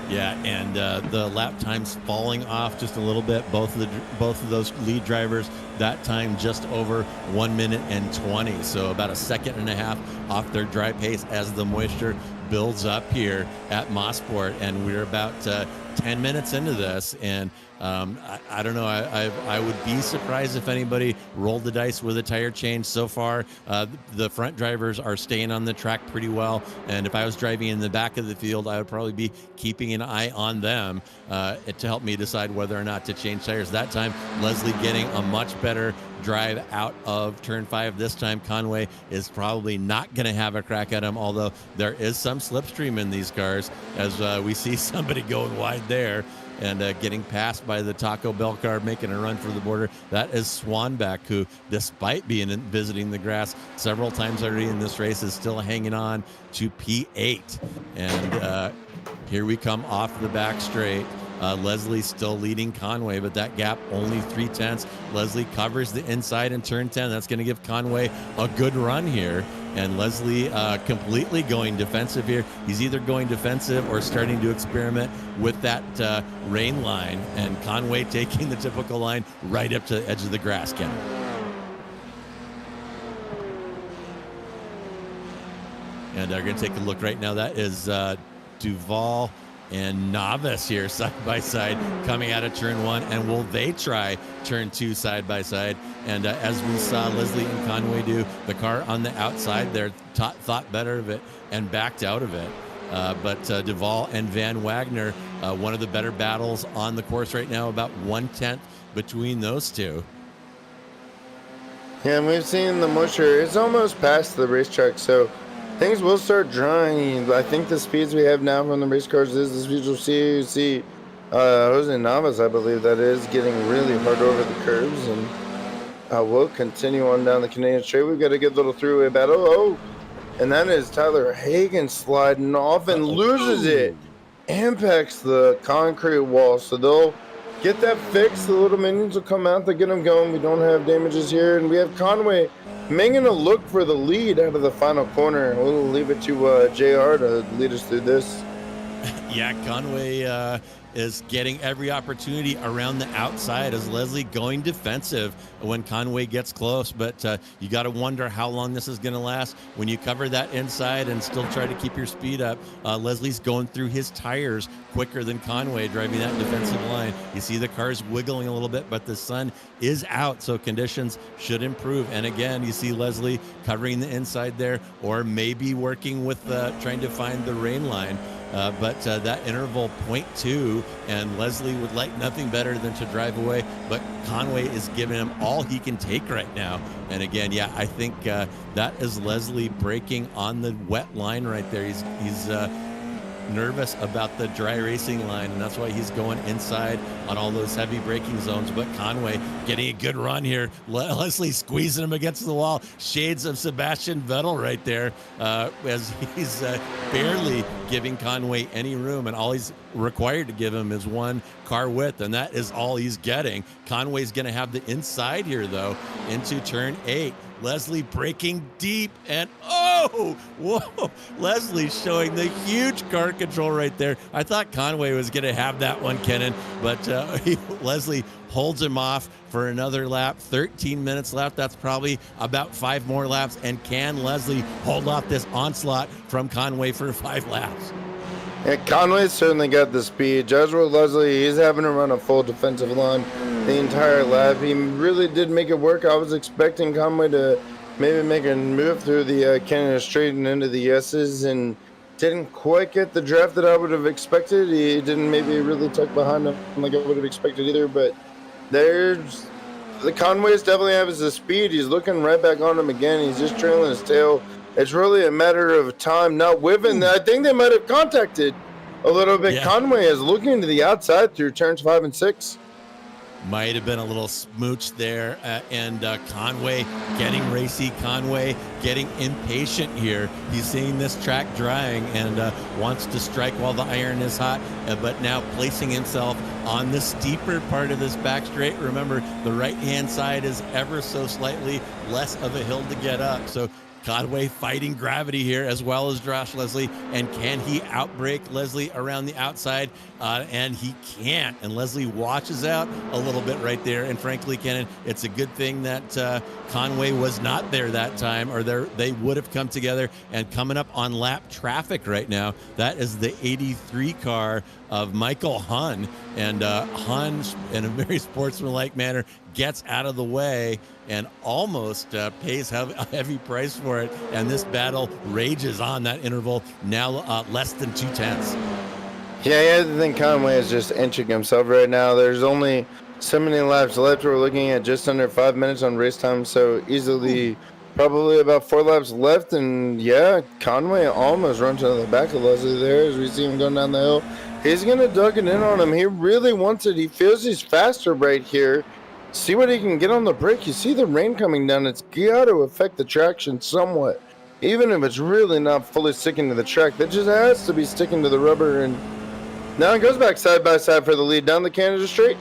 Yeah, and the lap times falling off just a little bit. Both of those lead drivers, that time just over 1 minute and 20. So about a second and a half off their dry pace as the moisture builds up here at Mosport. And we're about 10 minutes into this, and I don't know. I would be surprised if anybody rolled the dice with a tire change so far. The front drivers are staying on the track pretty well, and if I was driving in the back of the field, I would probably be keeping an eye on them to help me decide whether or not to change tires. That time, Leslie getting a much better drive out of turn 5. This time, Conway is probably not going to have a crack at him, although there is some slipstream in these cars, as we see somebody going wide there and getting passed by the Taco Bell car, making a run for the border. That is Swanbeck, who, despite visiting the grass several times already in this race, is still hanging on to P8. And here we come off the back straight. Leslie still leading Conway, but that gap only 0.3. Leslie covers the inside in turn 10. That's going to give Conway a good run here. And Leslie completely going defensive here. He's either going defensive or starting to experiment with that rain line. And Conway taking the typical line right up to the edge of the grass, Ken. And we're going to take a look right now. That is Duval and Novice here side by side coming out of turn 1, and will they try turn 2 side by side? And as we saw Leslie and Conway do, the car on the outside there thought better of it and backed out of it. But Duval and Van Wagner, one of the better battles on the course right now, about 1/10 between those two. Yeah, and we've seen the moisture. It's almost past the racetrack, so things will start drying. I think the speeds we have now from the race cars is the speeds we'll see Jose Navas, I believe that is, getting really hard over the curves. And we'll continue on down the Canadian Straight. We've got a good little throughway battle. Oh, and that is Tyler Hagan sliding off and loses it. Impacts the concrete wall. So they'll get that fixed. The little minions will come out. They'll get them going. We don't have damages here. And we have Conway making a look for the lead out of the final corner. We'll leave it to JR to lead us through this. Yeah, Conway is getting every opportunity around the outside as Leslie going defensive when Conway gets close. But you got to wonder how long this is going to last when you cover that inside and still try to keep your speed up. Leslie's going through his tires quicker than Conway, driving that defensive line. You see the cars wiggling a little bit, but the sun is out, so conditions should improve. And again, you see Leslie covering the inside there, or maybe working with trying to find the rain line. But that interval 0.2, and Leslie would like nothing better than to drive away, but Conway is giving him all he can take right now. And again, yeah, I think that is Leslie braking on the wet line right there. He's nervous about the dry racing line, and that's why he's going inside on all those heavy braking zones. But Conway getting a good run here. Leslie squeezing him against the wall. Shades of Sebastian Vettel right there, as he's barely giving Conway any room, and all he's required to give him is one car width, and that is all he's getting. Conway's going to have the inside here, though, into turn 8. Leslie braking deep, and oh, whoa, Leslie showing the huge car control right there. I thought Conway was going to have that one, Kennen, but Leslie holds him off for another lap. 13 minutes left. That's probably about 5 more laps. And can Leslie hold off this onslaught from Conway for 5 laps? Yeah, Conway's certainly got the speed. Judge with Leslie, he's having to run a full defensive line the entire lap. He really did make it work. I was expecting Conway to maybe make a move through the Canada Straight and into the S's, and didn't quite get the draft that I would have expected. He didn't maybe really tuck behind him like I would have expected either, but there's the Conway's definitely has the speed. He's looking right back on him again. He's just trailing his tail. It's really a matter of time, not whipping. I think they might have contacted a little bit. Yeah. Conway is looking to the outside through turns 5 and 6. Might have been a little smooch there, and Conway getting racy. Conway getting impatient here. He's seeing this track drying and wants to strike while the iron is hot, but now placing himself on the steeper part of this back straight. Remember, the right-hand side is ever so slightly less of a hill to get up, so Conway fighting gravity here as well as Josh Leslie. And can he outbreak Leslie around the outside? And he can't. And Leslie watches out a little bit right there. And frankly, Kennen, it's a good thing that Conway was not there that time, or they would have come together. And coming up on lap traffic right now, that is the 83 car of Michael Hun. And Hun, in a very sportsmanlike manner, gets out of the way and almost pays a heavy price for it. And this battle rages on that interval, now less than 2/10. Yeah, I think Conway is just inching himself right now. There's only so many laps left. We're looking at just under 5 minutes on race time, so easily probably about 4 laps left. And yeah, Conway almost runs into the back of Leslie there as we see him going down the hill. He's going to duck it in on him. He really wants it. He feels he's faster right here. See what he can get on the brake. You see the rain coming down. It's got to affect the traction somewhat. Even if it's really not fully sticking to the track, that just has to be sticking to the rubber. And now it goes back side by side for the lead down the Canada Straight.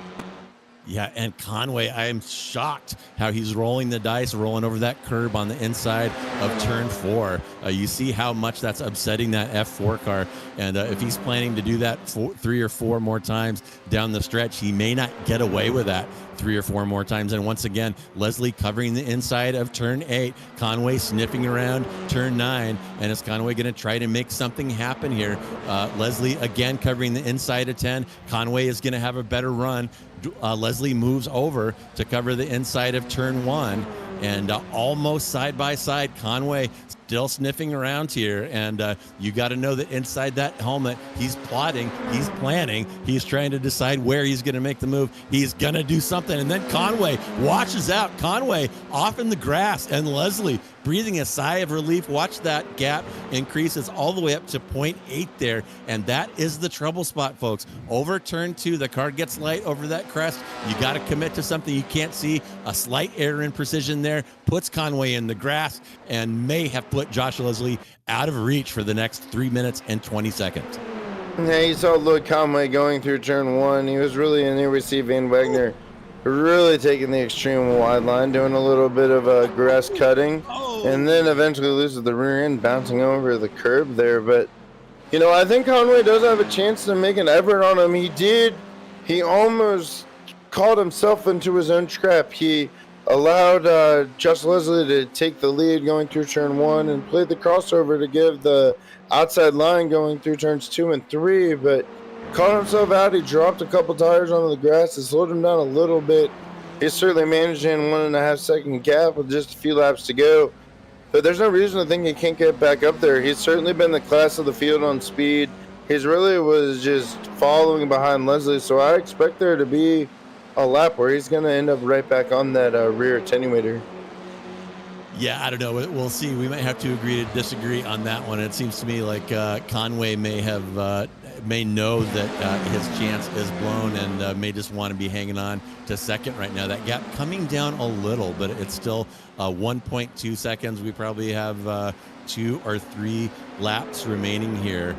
Yeah, and Conway, I am shocked how he's rolling the dice, rolling over that curb on the inside of turn 4. You see how much that's upsetting that F4 car. And if he's planning to do that 3 or 4 more times down the stretch, he may not get away with that 3 or 4 more times. And once again, Leslie covering the inside of turn 8, Conway sniffing around turn 9. And is Conway going to try to make something happen here? Leslie again covering the inside of 10. Conway is going to have a better run. Leslie moves over to cover the inside of turn 1, and almost side by side. Conway still sniffing around here, and you got to know that inside that helmet, he's plotting, he's planning, he's trying to decide where he's going to make the move. He's going to do something, and then Conway watches out. Conway off in the grass, and Leslie breathing a sigh of relief. Watch that gap increases all the way up to 0.8 there, and that is the trouble spot, folks. Over turn 2, the car gets light over that crest. You got to commit to something you can't see. A slight error in precision there puts Conway in the grass and may have put Josh Leslie out of reach for the next 3 minutes and 20 seconds. Yeah, you saw Luke Conway going through turn 1. He was really in there. We see Van Wagner really taking the extreme wide line, doing a little bit of grass cutting, and then eventually loses the rear end, bouncing over the curb there. But, you know, I think Conway does have a chance to make an effort on him. He almost caught himself into his own trap. He allowed Josh Leslie to take the lead going through turn 1 and played the crossover to give the outside line going through turns 2 and 3, but caught himself out. He dropped a couple tires onto the grass. It slowed him down a little bit. He's certainly managing 1.5 second gap with just a few laps to go, but there's no reason to think he can't get back up there. He's certainly been the class of the field on speed. He's really was just following behind Leslie, so I expect there to be a lap where he's going to end up right back on that rear attenuator. Yeah, I don't know. We'll see. We might have to agree to disagree on that one. It seems to me like Conway may know that his chance is blown and may just want to be hanging on to second right now. That gap coming down a little, but it's still 1.2 seconds. We probably have 2 or 3 laps remaining here.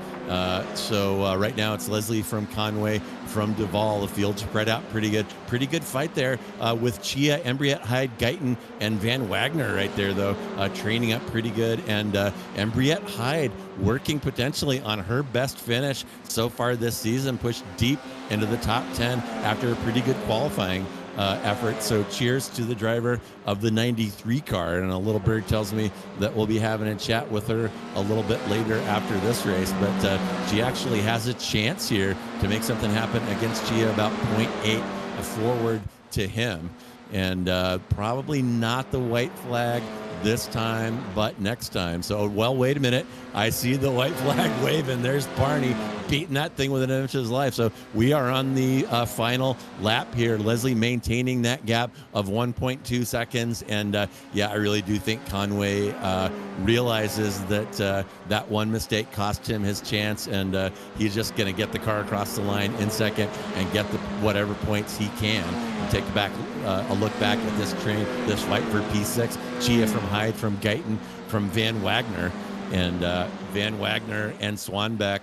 So right now it's Leslie from Conway from Duval. The field spread out pretty good fight there with Chia, Embriette, Hyde, Guyton, and Van Wagner right there, though, training up pretty good. And Embriette Hyde working potentially on her best finish so far this season, pushed deep into the top 10 after a pretty good qualifying effort. So cheers to the driver of the 93 car. And a little bird tells me that we'll be having a chat with her a little bit later after this race, but she actually has a chance here to make something happen against Gia, about 0.8 forward to him. And probably not the white flag this time, but next time. So, well, wait a minute. I see the white flag waving. There's Barney beating that thing with an inch of his life. So we are on the final lap here. Leslie maintaining that gap of 1.2 seconds. And yeah, I really do think Conway realizes that that one mistake cost him his chance, and he's just going to get the car across the line in second and get the whatever points he can. Take a look back at this train, this fight for P6. Chia from Hyde, from Guyton, from Van Wagner, and Van Wagner and Swanbeck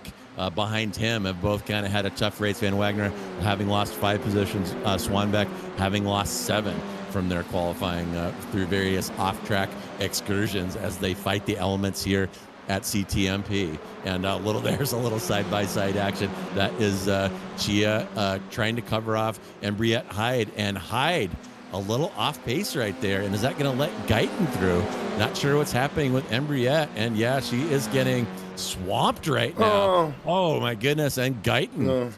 behind him have both kind of had a tough race. Van Wagner having lost 5 positions, Swanbeck having lost 7 from their qualifying through various off-track excursions as they fight the elements here at CTMP. And there's a little side-by-side action. That is Chia trying to cover off Embriette Hyde, and Hyde a little off pace right there. And is that going to let Guyton through? Not sure what's happening with Embriette. And yeah, she is getting swamped right now. Oh my goodness. And Guyton. No.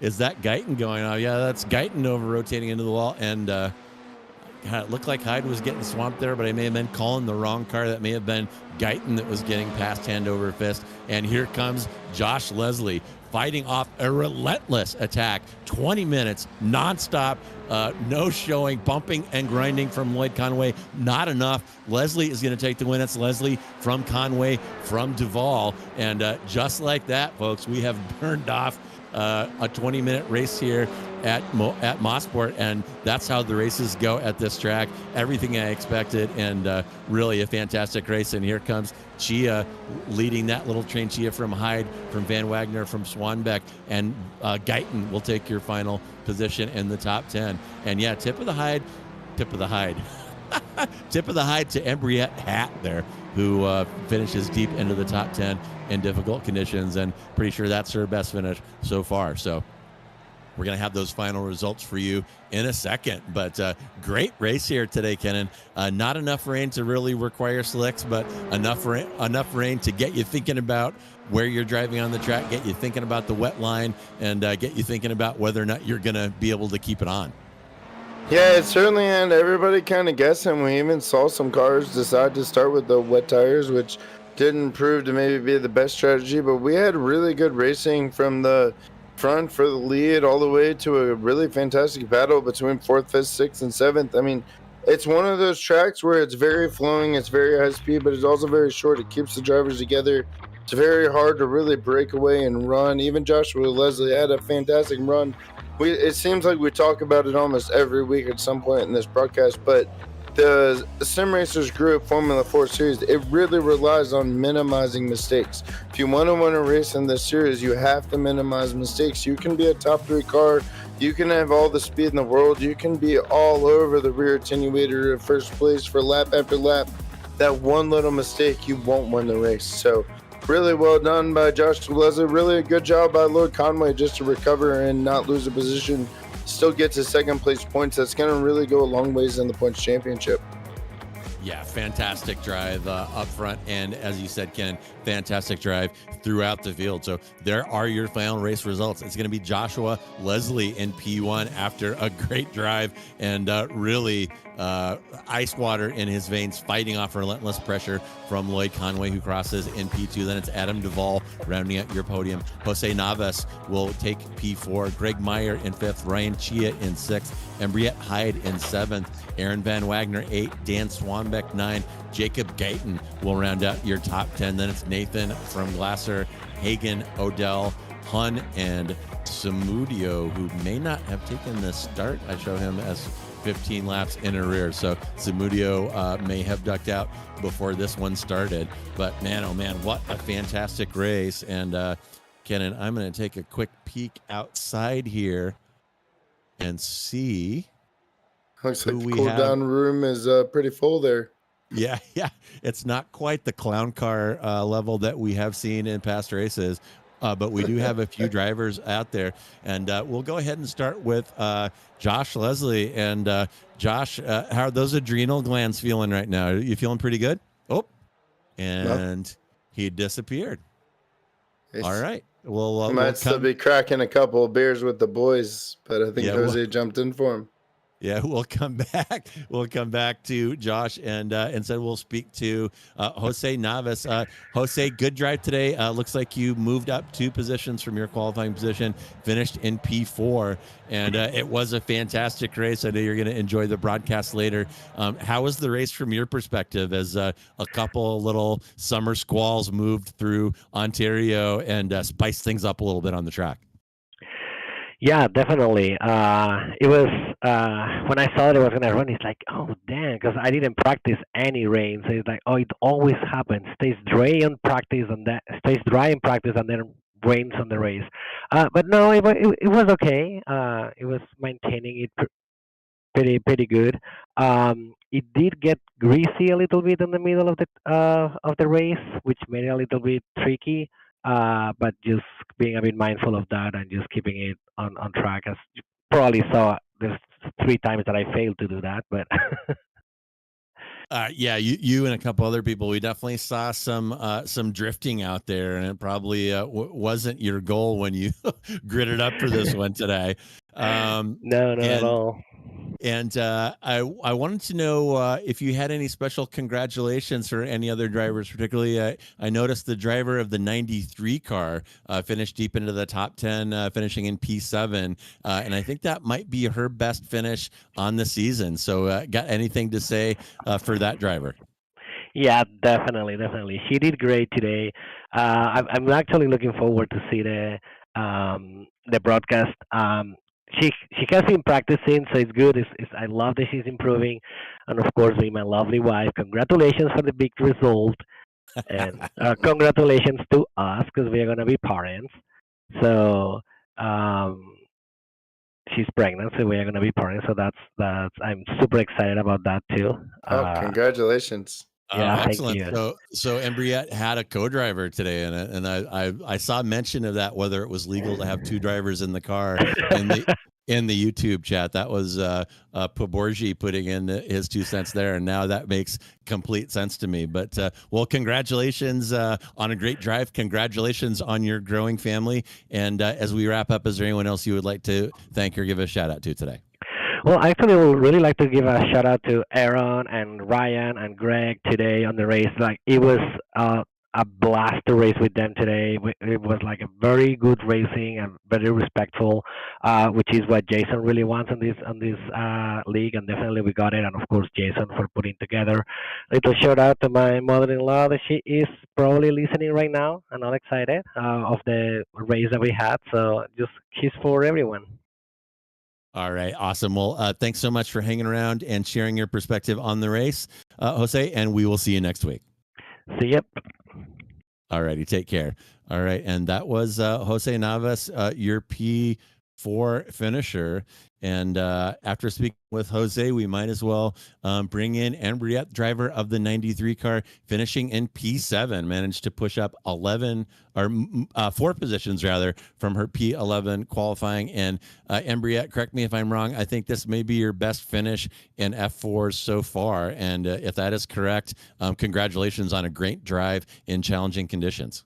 Is that Guyton going off? Yeah, that's Guyton over rotating into the wall. And God, it looked like Hyde was getting swamped there, but I may have been calling the wrong car. That may have been Guyton that was getting passed hand over fist. And here comes Josh Leslie fighting off a relentless attack. 20 minutes nonstop, no showing, bumping and grinding from Lloyd Conway. Not enough. Leslie is going to take the win. It's Leslie from Conway from Duvall. And just like that, folks, we have burned off a 20-minute race here at Mosport, and that's how the races go at this track. Everything I expected, and really a fantastic race. And here comes Chia leading that little train. Chia from Hyde, from Van Wagner, from Swanbeck, and Guyton will take your final position in the top 10. And yeah, tip of the Hyde tip of the hide to Embriette Hat there, who finishes deep into the top 10 in difficult conditions, and pretty sure that's her best finish so far. So we're going to have those final results for you in a second. But great race here today, Kennen. Not enough rain to really require slicks, but enough rain to get you thinking about where you're driving on the track, get you thinking about the wet line, and get you thinking about whether or not you're going to be able to keep it on. Yeah, it certainly had everybody kind of guessing. We even saw some cars decide to start with the wet tires, which didn't prove to maybe be the best strategy, but we had really good racing from the front for the lead all the way to a really fantastic battle between 4th, 5th, 6th, and 7th. I mean, it's one of those tracks where it's very flowing, it's very high speed, but it's also very short. It keeps the drivers together. It's very hard to really break away and run. Even Joshua Leslie had a fantastic run. It seems like we talk about it almost every week at some point in this broadcast, but the Sim Racers Group Formula 4 Series, it really relies on minimizing mistakes. If you want to win a race in this series, you have to minimize mistakes. You can be a top 3 car, you can have all the speed in the world, you can be all over the rear attenuator in first place for lap after lap. That one little mistake, you won't win the race. So really well done by Josh Leslie. Really a good job by Lloyd Conway just to recover and not lose a position. Still get to second place points. That's going to really go a long ways in the points championship. Yeah, fantastic drive up front. And as you said, Ken, fantastic drive throughout the field. So there are your final race results. It's going to be Joshua Leslie in P1 after a great drive and really ice water in his veins, fighting off relentless pressure from Lloyd Conway, who crosses in P2. Then it's Adam Duvall rounding out your podium. Jose Navas will take P4. Greg Meyer in 5th. Ryan Chia in 6th. Embriette Hyde in 7th. Aaron Van Wagner 8. Dan Swanbeck 9. Jacob Guyton will round out your top 10. Then it's Nathan from Glasser, Hagen, Odell, Hun, and Samudio, who may not have taken the start. I show him as 15 laps in arrears. So Samudio may have ducked out before this one started. But man, oh man, what a fantastic race. And Kennen, I'm going to take a quick peek outside here and see. Looks like the cool down room is pretty full there. Yeah. It's not quite the clown car level that we have seen in past races, but we do have a few drivers out there. And we'll go ahead and start with Josh Leslie. And Josh, how are those adrenal glands feeling right now? Are you feeling pretty good? Oh, and he disappeared. All right. Well, might still be cracking a couple of beers with the boys, but I think Jose jumped in for him. Yeah, we'll come back. We'll come back to Josh and instead we'll speak to Jose Navas. Jose, good drive today. Looks like you moved up 2 positions from your qualifying position, finished in P4, and it was a fantastic race. I know you're going to enjoy the broadcast later. How was the race from your perspective as a couple little summer squalls moved through Ontario and spiced things up a little bit on the track? Yeah, definitely. It was when I saw that it was gonna run. It's like, oh damn, because I didn't practice any rain. So it's like, oh, it always happens. Stays dry in practice, and that stays dry in practice, and then rains on the race. But no, it was okay. It was maintaining it pretty good. It did get greasy a little bit in the middle of the race, which made it a little bit tricky. But just being a bit mindful of that and just keeping it on track. As you probably saw, there's 3 times that I failed to do that, but Yeah, you and a couple other people, we definitely saw some drifting out there, and it probably wasn't your goal when you gridded up for this one today. no, not at And all. I wanted to know if you had any special congratulations for any other drivers, particularly I noticed the driver of the 93 car finished deep into the top 10, finishing in P7. And I think that might be her best finish on the season. So got anything to say for that driver? Yeah, definitely. She did great today. I'm actually looking forward to see the broadcast. She has been practicing, so it's good. I love that she's improving, and of course, being my lovely wife. Congratulations for the big result, and congratulations to us because we are gonna be parents. So um, she's pregnant, so we are gonna be parents. So that's I'm super excited about that too. Oh, congratulations. Yeah, thank Excellent. you. So Embriette had a co-driver today, and I saw mention of that, whether it was legal to have 2 drivers in the car in the YouTube chat. That was Poborji putting in his 2 cents there, and now that makes complete sense to me. But well, congratulations on a great drive. Congratulations on your growing family. And as we wrap up, is there anyone else you would like to thank or give a shout out to today? Well, actually, I would really like to give a shout out to Aaron and Ryan and Greg today on the race. Like it was a blast to race with them today. It was like a very good racing and very respectful, which is what Jason really wants on this league, and definitely we got it. And of course, Jason for putting together. Little shout out to my mother-in-law that she is probably listening right now and all excited of the race that we had. So just kiss for everyone. All right, awesome. Well, thanks so much for hanging around and sharing your perspective on the race, Jose, and we will see you next week. See you. All righty, take care. All right, and that was Jose Navas, your P4 finisher. And after speaking with Jose, we might as well bring in Embriette, driver of the 93 car, finishing in P7, managed to push up 11 or 4 positions rather from her P11 qualifying. And Embriette, correct me if I'm wrong, I think this may be your best finish in F4 so far. And if that is correct, congratulations on a great drive in challenging conditions.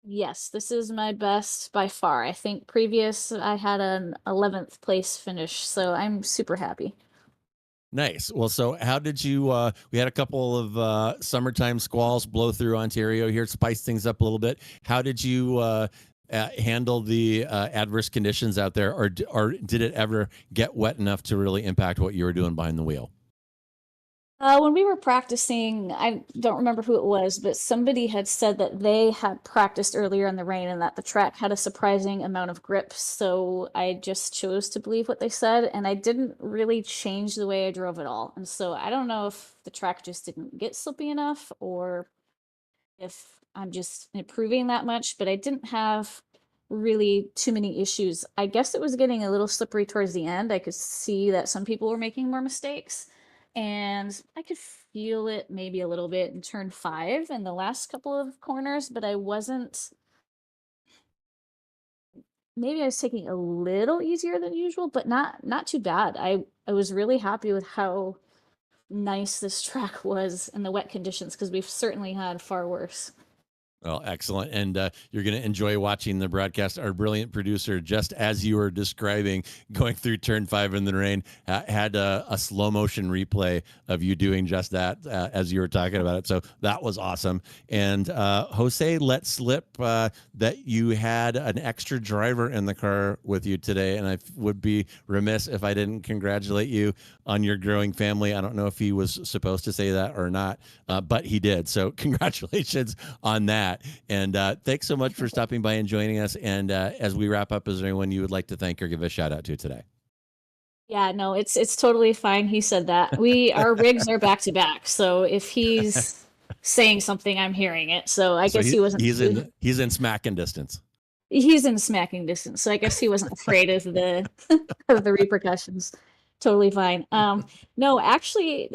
Yes, this is my best by far. I think previous I had an 11th place finish, so I'm super happy. Nice. Well, so how did you? We had a couple of summertime squalls blow through Ontario here, spice things up a little bit. How did you handle the adverse conditions out there, or did it ever get wet enough to really impact what you were doing behind the wheel? When we were practicing, I don't remember who it was, but somebody had said that they had practiced earlier in the rain and that the track had a surprising amount of grip. So I just chose to believe what they said, and I didn't really change the way I drove at all. And so I don't know if the track just didn't get slippy enough or if I'm just improving that much, but I didn't have really too many issues. I guess it was getting a little slippery towards the end. I could see that some people were making more mistakes, and I could feel it maybe a little bit in turn 5 and the last couple of corners, but I wasn't. Maybe I was taking a little easier than usual, but not too bad. I was really happy with how nice this track was in the wet conditions because we've certainly had far worse. Well, excellent. And you're going to enjoy watching the broadcast. Our brilliant producer, just as you were describing, going through turn 5 in the rain, had a slow motion replay of you doing just that as you were talking about it. So that was awesome. And Jose let slip that you had an extra driver in the car with you today. And I would be remiss if I didn't congratulate you on your growing family. I don't know if he was supposed to say that or not, but he did. So congratulations on that. And thanks so much for stopping by and joining us. And as we wrap up, is there anyone you would like to thank or give a shout out to today? Yeah, no, it's totally fine. He said that. Our rigs are back to back. So if he's saying something, I'm hearing it. So I guess he wasn't. He's in smacking distance. He's in smacking distance. So I guess he wasn't afraid of the of the repercussions. Totally fine. No, actually,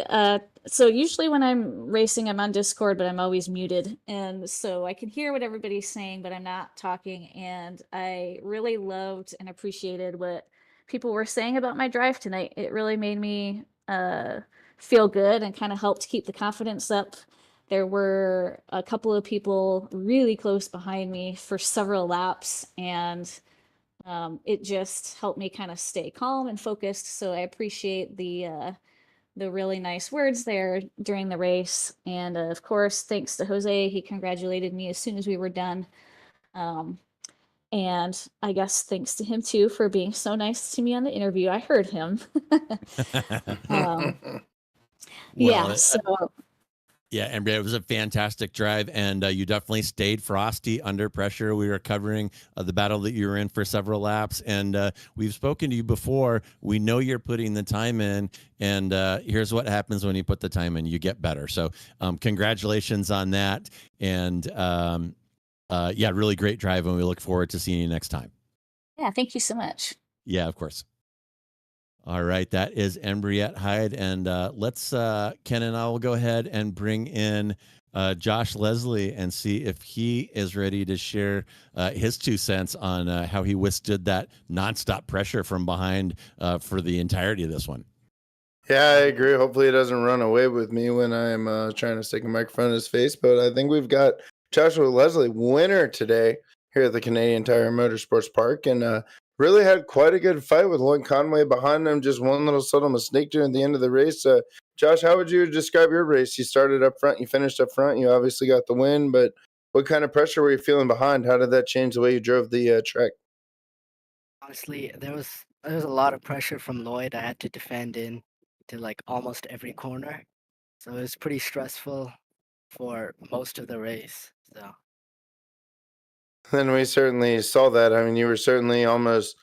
so usually when I'm racing, I'm on Discord, but I'm always muted. And so I can hear what everybody's saying, but I'm not talking. And I really loved and appreciated what people were saying about my drive tonight. It really made me feel good and kind of helped keep the confidence up. There were a couple of people really close behind me for several laps, and it just helped me kind of stay calm and focused. So I appreciate the really nice words there during the race. And of course, thanks to Jose, he congratulated me as soon as we were done. Um, and I guess thanks to him too for being so nice to me on the interview. I heard him. um, yeah, Well, so yeah, and it was a fantastic drive, and you definitely stayed frosty under pressure. We were covering the battle that you were in for several laps, and we've spoken to you before. We know you're putting the time in, and here's what happens when you put the time in: you get better. So, congratulations on that, and yeah, really great drive, and we look forward to seeing you next time. yeah, thank you so much. Yeah, of course. All right, that is Embriette Hyde, and let's Ken and I will go ahead and bring in Josh Leslie and see if he is ready to share his 2 cents on how he withstood that nonstop pressure from behind for the entirety of this one. Yeah, I agree. Hopefully, it doesn't run away with me when I'm trying to stick a microphone in his face. But I think we've got Joshua Leslie, winner today here at the Canadian Tire Motorsports Park, and really had quite a good fight with Lloyd Conway behind him. Just one little subtle mistake during the end of the race. Josh, how would you describe your race? You started up front, you finished up front, you obviously got the win, but what kind of pressure were you feeling behind? How did that change the way you drove the track? Honestly, there was a lot of pressure from Lloyd. I had to defend in to like almost every corner, so it was pretty stressful for most of the race. So Then we certainly saw that. I mean, you were certainly almost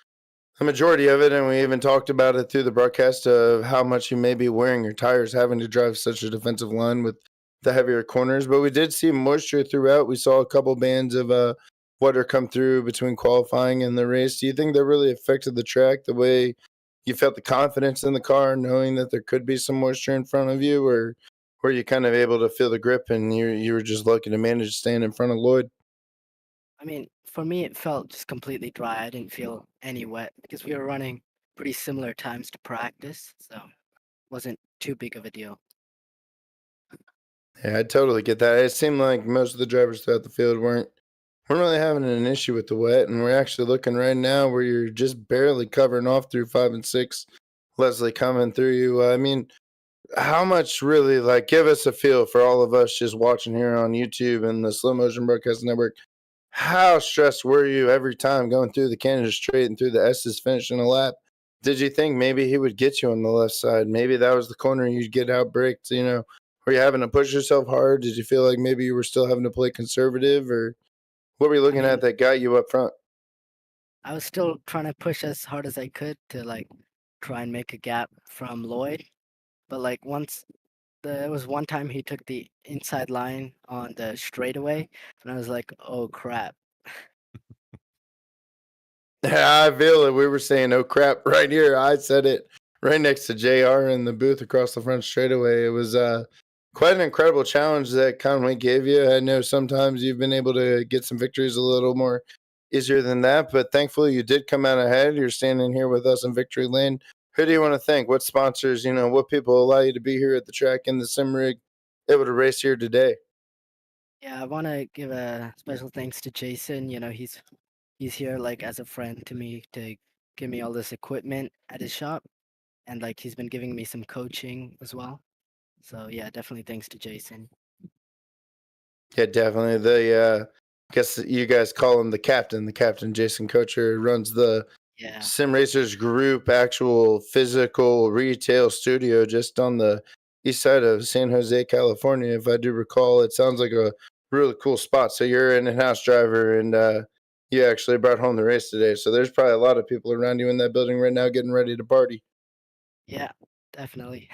the majority of it, and we even talked about it through the broadcast of how much you may be wearing your tires having to drive such a defensive line with the heavier corners. But we did see moisture throughout. We saw a couple bands of water come through between qualifying and the race. Do you think that really affected the track, the way you felt the confidence in the car, knowing that there could be some moisture in front of you, or were you kind of able to feel the grip and you were just lucky to manage staying in front of Lloyd? I mean, for me, it felt just completely dry. I didn't feel any wet because we were running pretty similar times to practice, so it wasn't too big of a deal. Yeah, I totally get that. It seemed like most of the drivers throughout the field weren't really having an issue with the wet, and we're actually looking right now where you're just barely covering off through 5 and 6. Leslie coming through you. I mean, how much really give us a feel for all of us just watching here on YouTube and the Slow Motion Broadcast Network? How stressed were you every time going through the Canada Straight and through the S's finishing a lap? Did you think maybe he would get you on the left side? Maybe that was the corner you'd get out braked, Were you having to push yourself hard? Did you feel like maybe you were still having to play conservative, or what were you I looking at mean, that got you up front? I was still trying to push as hard as I could to try and make a gap from Lloyd, but there was one time he took the inside line on the straightaway, and I was like, "Oh crap!" Yeah, I feel it. We were saying, oh crap, right here. I said it right next to JR in the booth across the front straightaway. It was quite an incredible challenge that Conway gave you. I know sometimes you've been able to get some victories a little more easier than that, but thankfully you did come out ahead. You're standing here with us in Victory Lane. Who do you want to thank? What sponsors, what people allow you to be here at the track in the sim rig, able to race here today? Yeah, I want to give a special thanks to Jason. He's here as a friend to me to give me all this equipment at his shop, and he's been giving me some coaching as well. So yeah, definitely thanks to Jason. Yeah, definitely. I guess you guys call him the captain. The captain, Jason Cotcher, runs the Yeah. Sim Racers Group actual physical retail studio just on the east side of San Jose, California. If I do recall, it sounds like a really cool spot. So you're an in-house driver, and you actually brought home the race today. So there's probably a lot of people around you in that building right now getting ready to party. Yeah, definitely.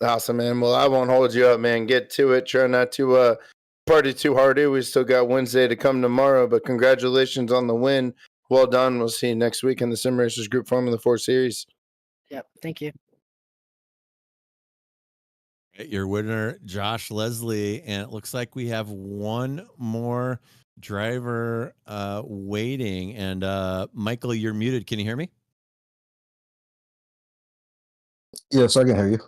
Awesome, man. Well, I won't hold you up, man. Get to it. Try not to party too hardy. We still got Wednesday to come tomorrow, but congratulations on the win. Well done. We'll see you next week in the Sim Racers Group Formula 4 Series. Yep. Thank you. Your winner, Josh Leslie, and it looks like we have one more driver waiting. And Michael, you're muted. Can you hear me? Yes, I can hear you.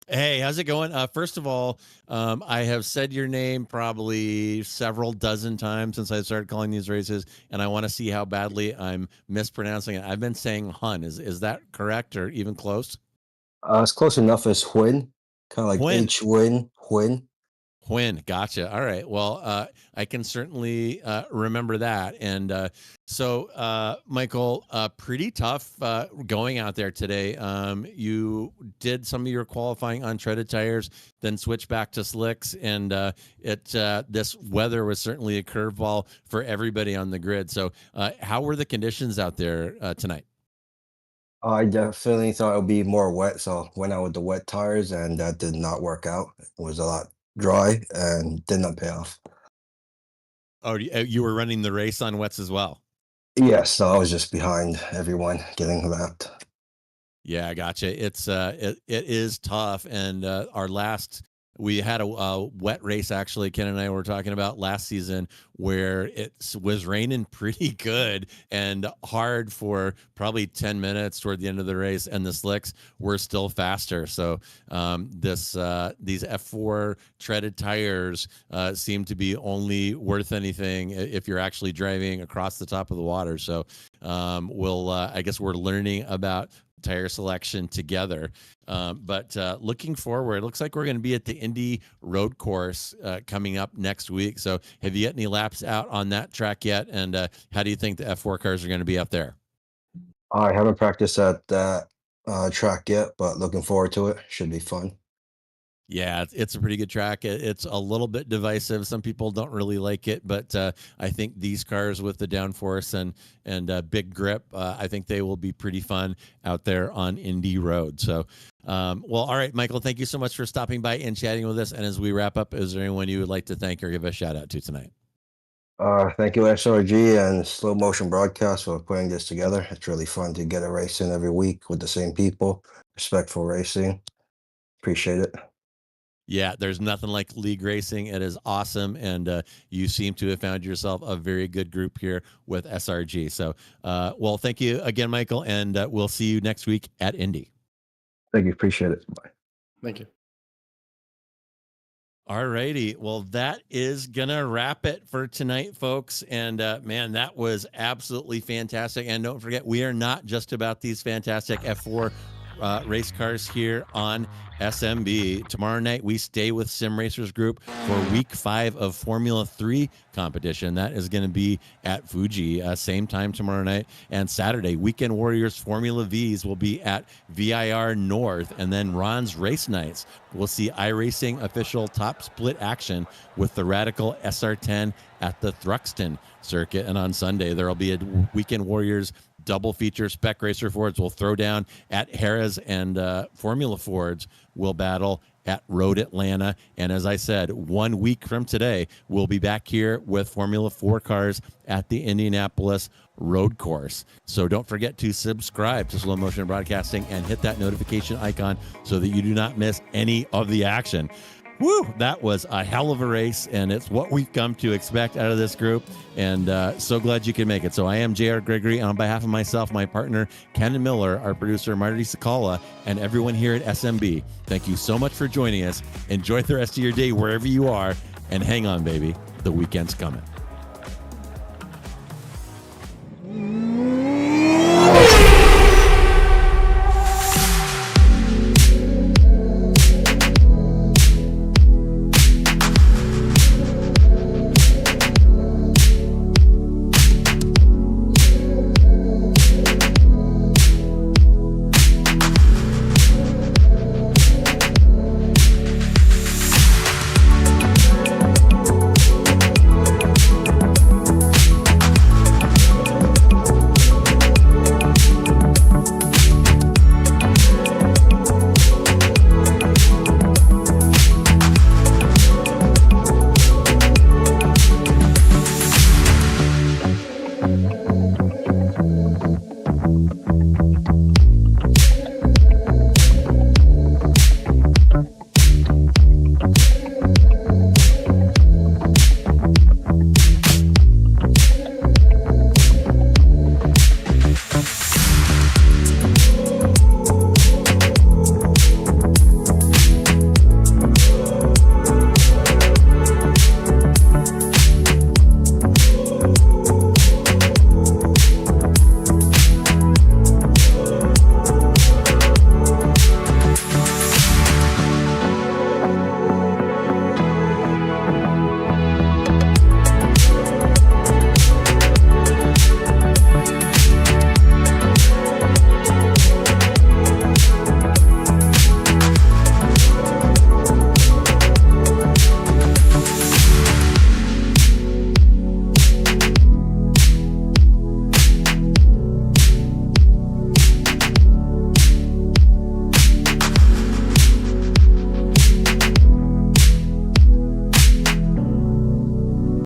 Hey, how's it going? First of all, I have said your name probably several dozen times since I started calling these races, and I want to see how badly I'm mispronouncing it. I've been saying Hun. Is that correct or even close? It's close enough as Huyn, kind of like Huyn. H-Win, Huyn. When gotcha. All right. Well, I can certainly remember that. And so, Michael, pretty tough going out there today. You did some of your qualifying on treaded tires, then switched back to slicks, and this weather was certainly a curveball for everybody on the grid. So, how were the conditions out there tonight? I definitely thought it would be more wet, so went out with the wet tires, and that did not work out. It was a lot dry and did not pay off. Oh, you were running the race on wets as well. Yes, so I was just behind everyone getting lapped. Yeah, I gotcha. It is tough, and we had a wet race actually. Ken and I were talking about last season where it was raining pretty good and hard for probably 10 minutes toward the end of the race, and the slicks were still faster. So these F4 treaded tires seem to be only worth anything if you're actually driving across the top of the water. So I guess we're learning about tire selection together. But looking forward, it looks like we're going to be at the Indy Road Course coming up next week. So have you got any laps out on that track yet? And how do you think the F4 cars are going to be up there? I haven't practiced at that track yet, but looking forward to it. Should be fun. Yeah, it's a pretty good track. It's a little bit divisive. Some people don't really like it, but I think these cars with the downforce and big grip, I think they will be pretty fun out there on Indy Road. So, well, all right, Michael, thank you so much for stopping by and chatting with us. And as we wrap up, is there anyone you would like to thank or give a shout out to tonight? Thank you, SRG and Slow Motion Broadcast, for putting this together. It's really fun to get a race in every week with the same people. Respectful racing. Appreciate it. Yeah, there's nothing like league racing. It is awesome, and you seem to have found yourself a very good group here with SRG. So, well, thank you again, Michael, and we'll see you next week at Indy. Thank you. Appreciate it. Bye. Thank you. All righty. Well, that is going to wrap it for tonight, folks. And man, that was absolutely fantastic. And don't forget, we are not just about these fantastic F4 race cars here on SMB. Tomorrow night, we stay with Sim Racers Group for week 5 of Formula 3 competition. That is going to be at Fuji, same time tomorrow night. And Saturday, Weekend Warriors Formula Vs will be at VIR North. And then Ron's Race Nights, we'll see iRacing official top split action with the Radical SR10 at the Thruxton circuit. And on Sunday, there will be a Weekend Warriors double feature. Spec Racer Fords will throw down at Harrah's, and Formula Fords will battle at Road Atlanta. And as I said, 1 week from today, we'll be back here with Formula 4 cars at the Indianapolis Road Course. So don't forget to subscribe to Slow Motion Broadcasting and hit that notification icon so that you do not miss any of the action. Woo, that was a hell of a race, and it's what we've come to expect out of this group, and so glad you could make it. So I am J.R. Gregory, and on behalf of myself, my partner, Kennen Miller, our producer, Marty Czekala, and everyone here at SMB, thank you so much for joining us. Enjoy the rest of your day wherever you are, and hang on, baby. The weekend's coming.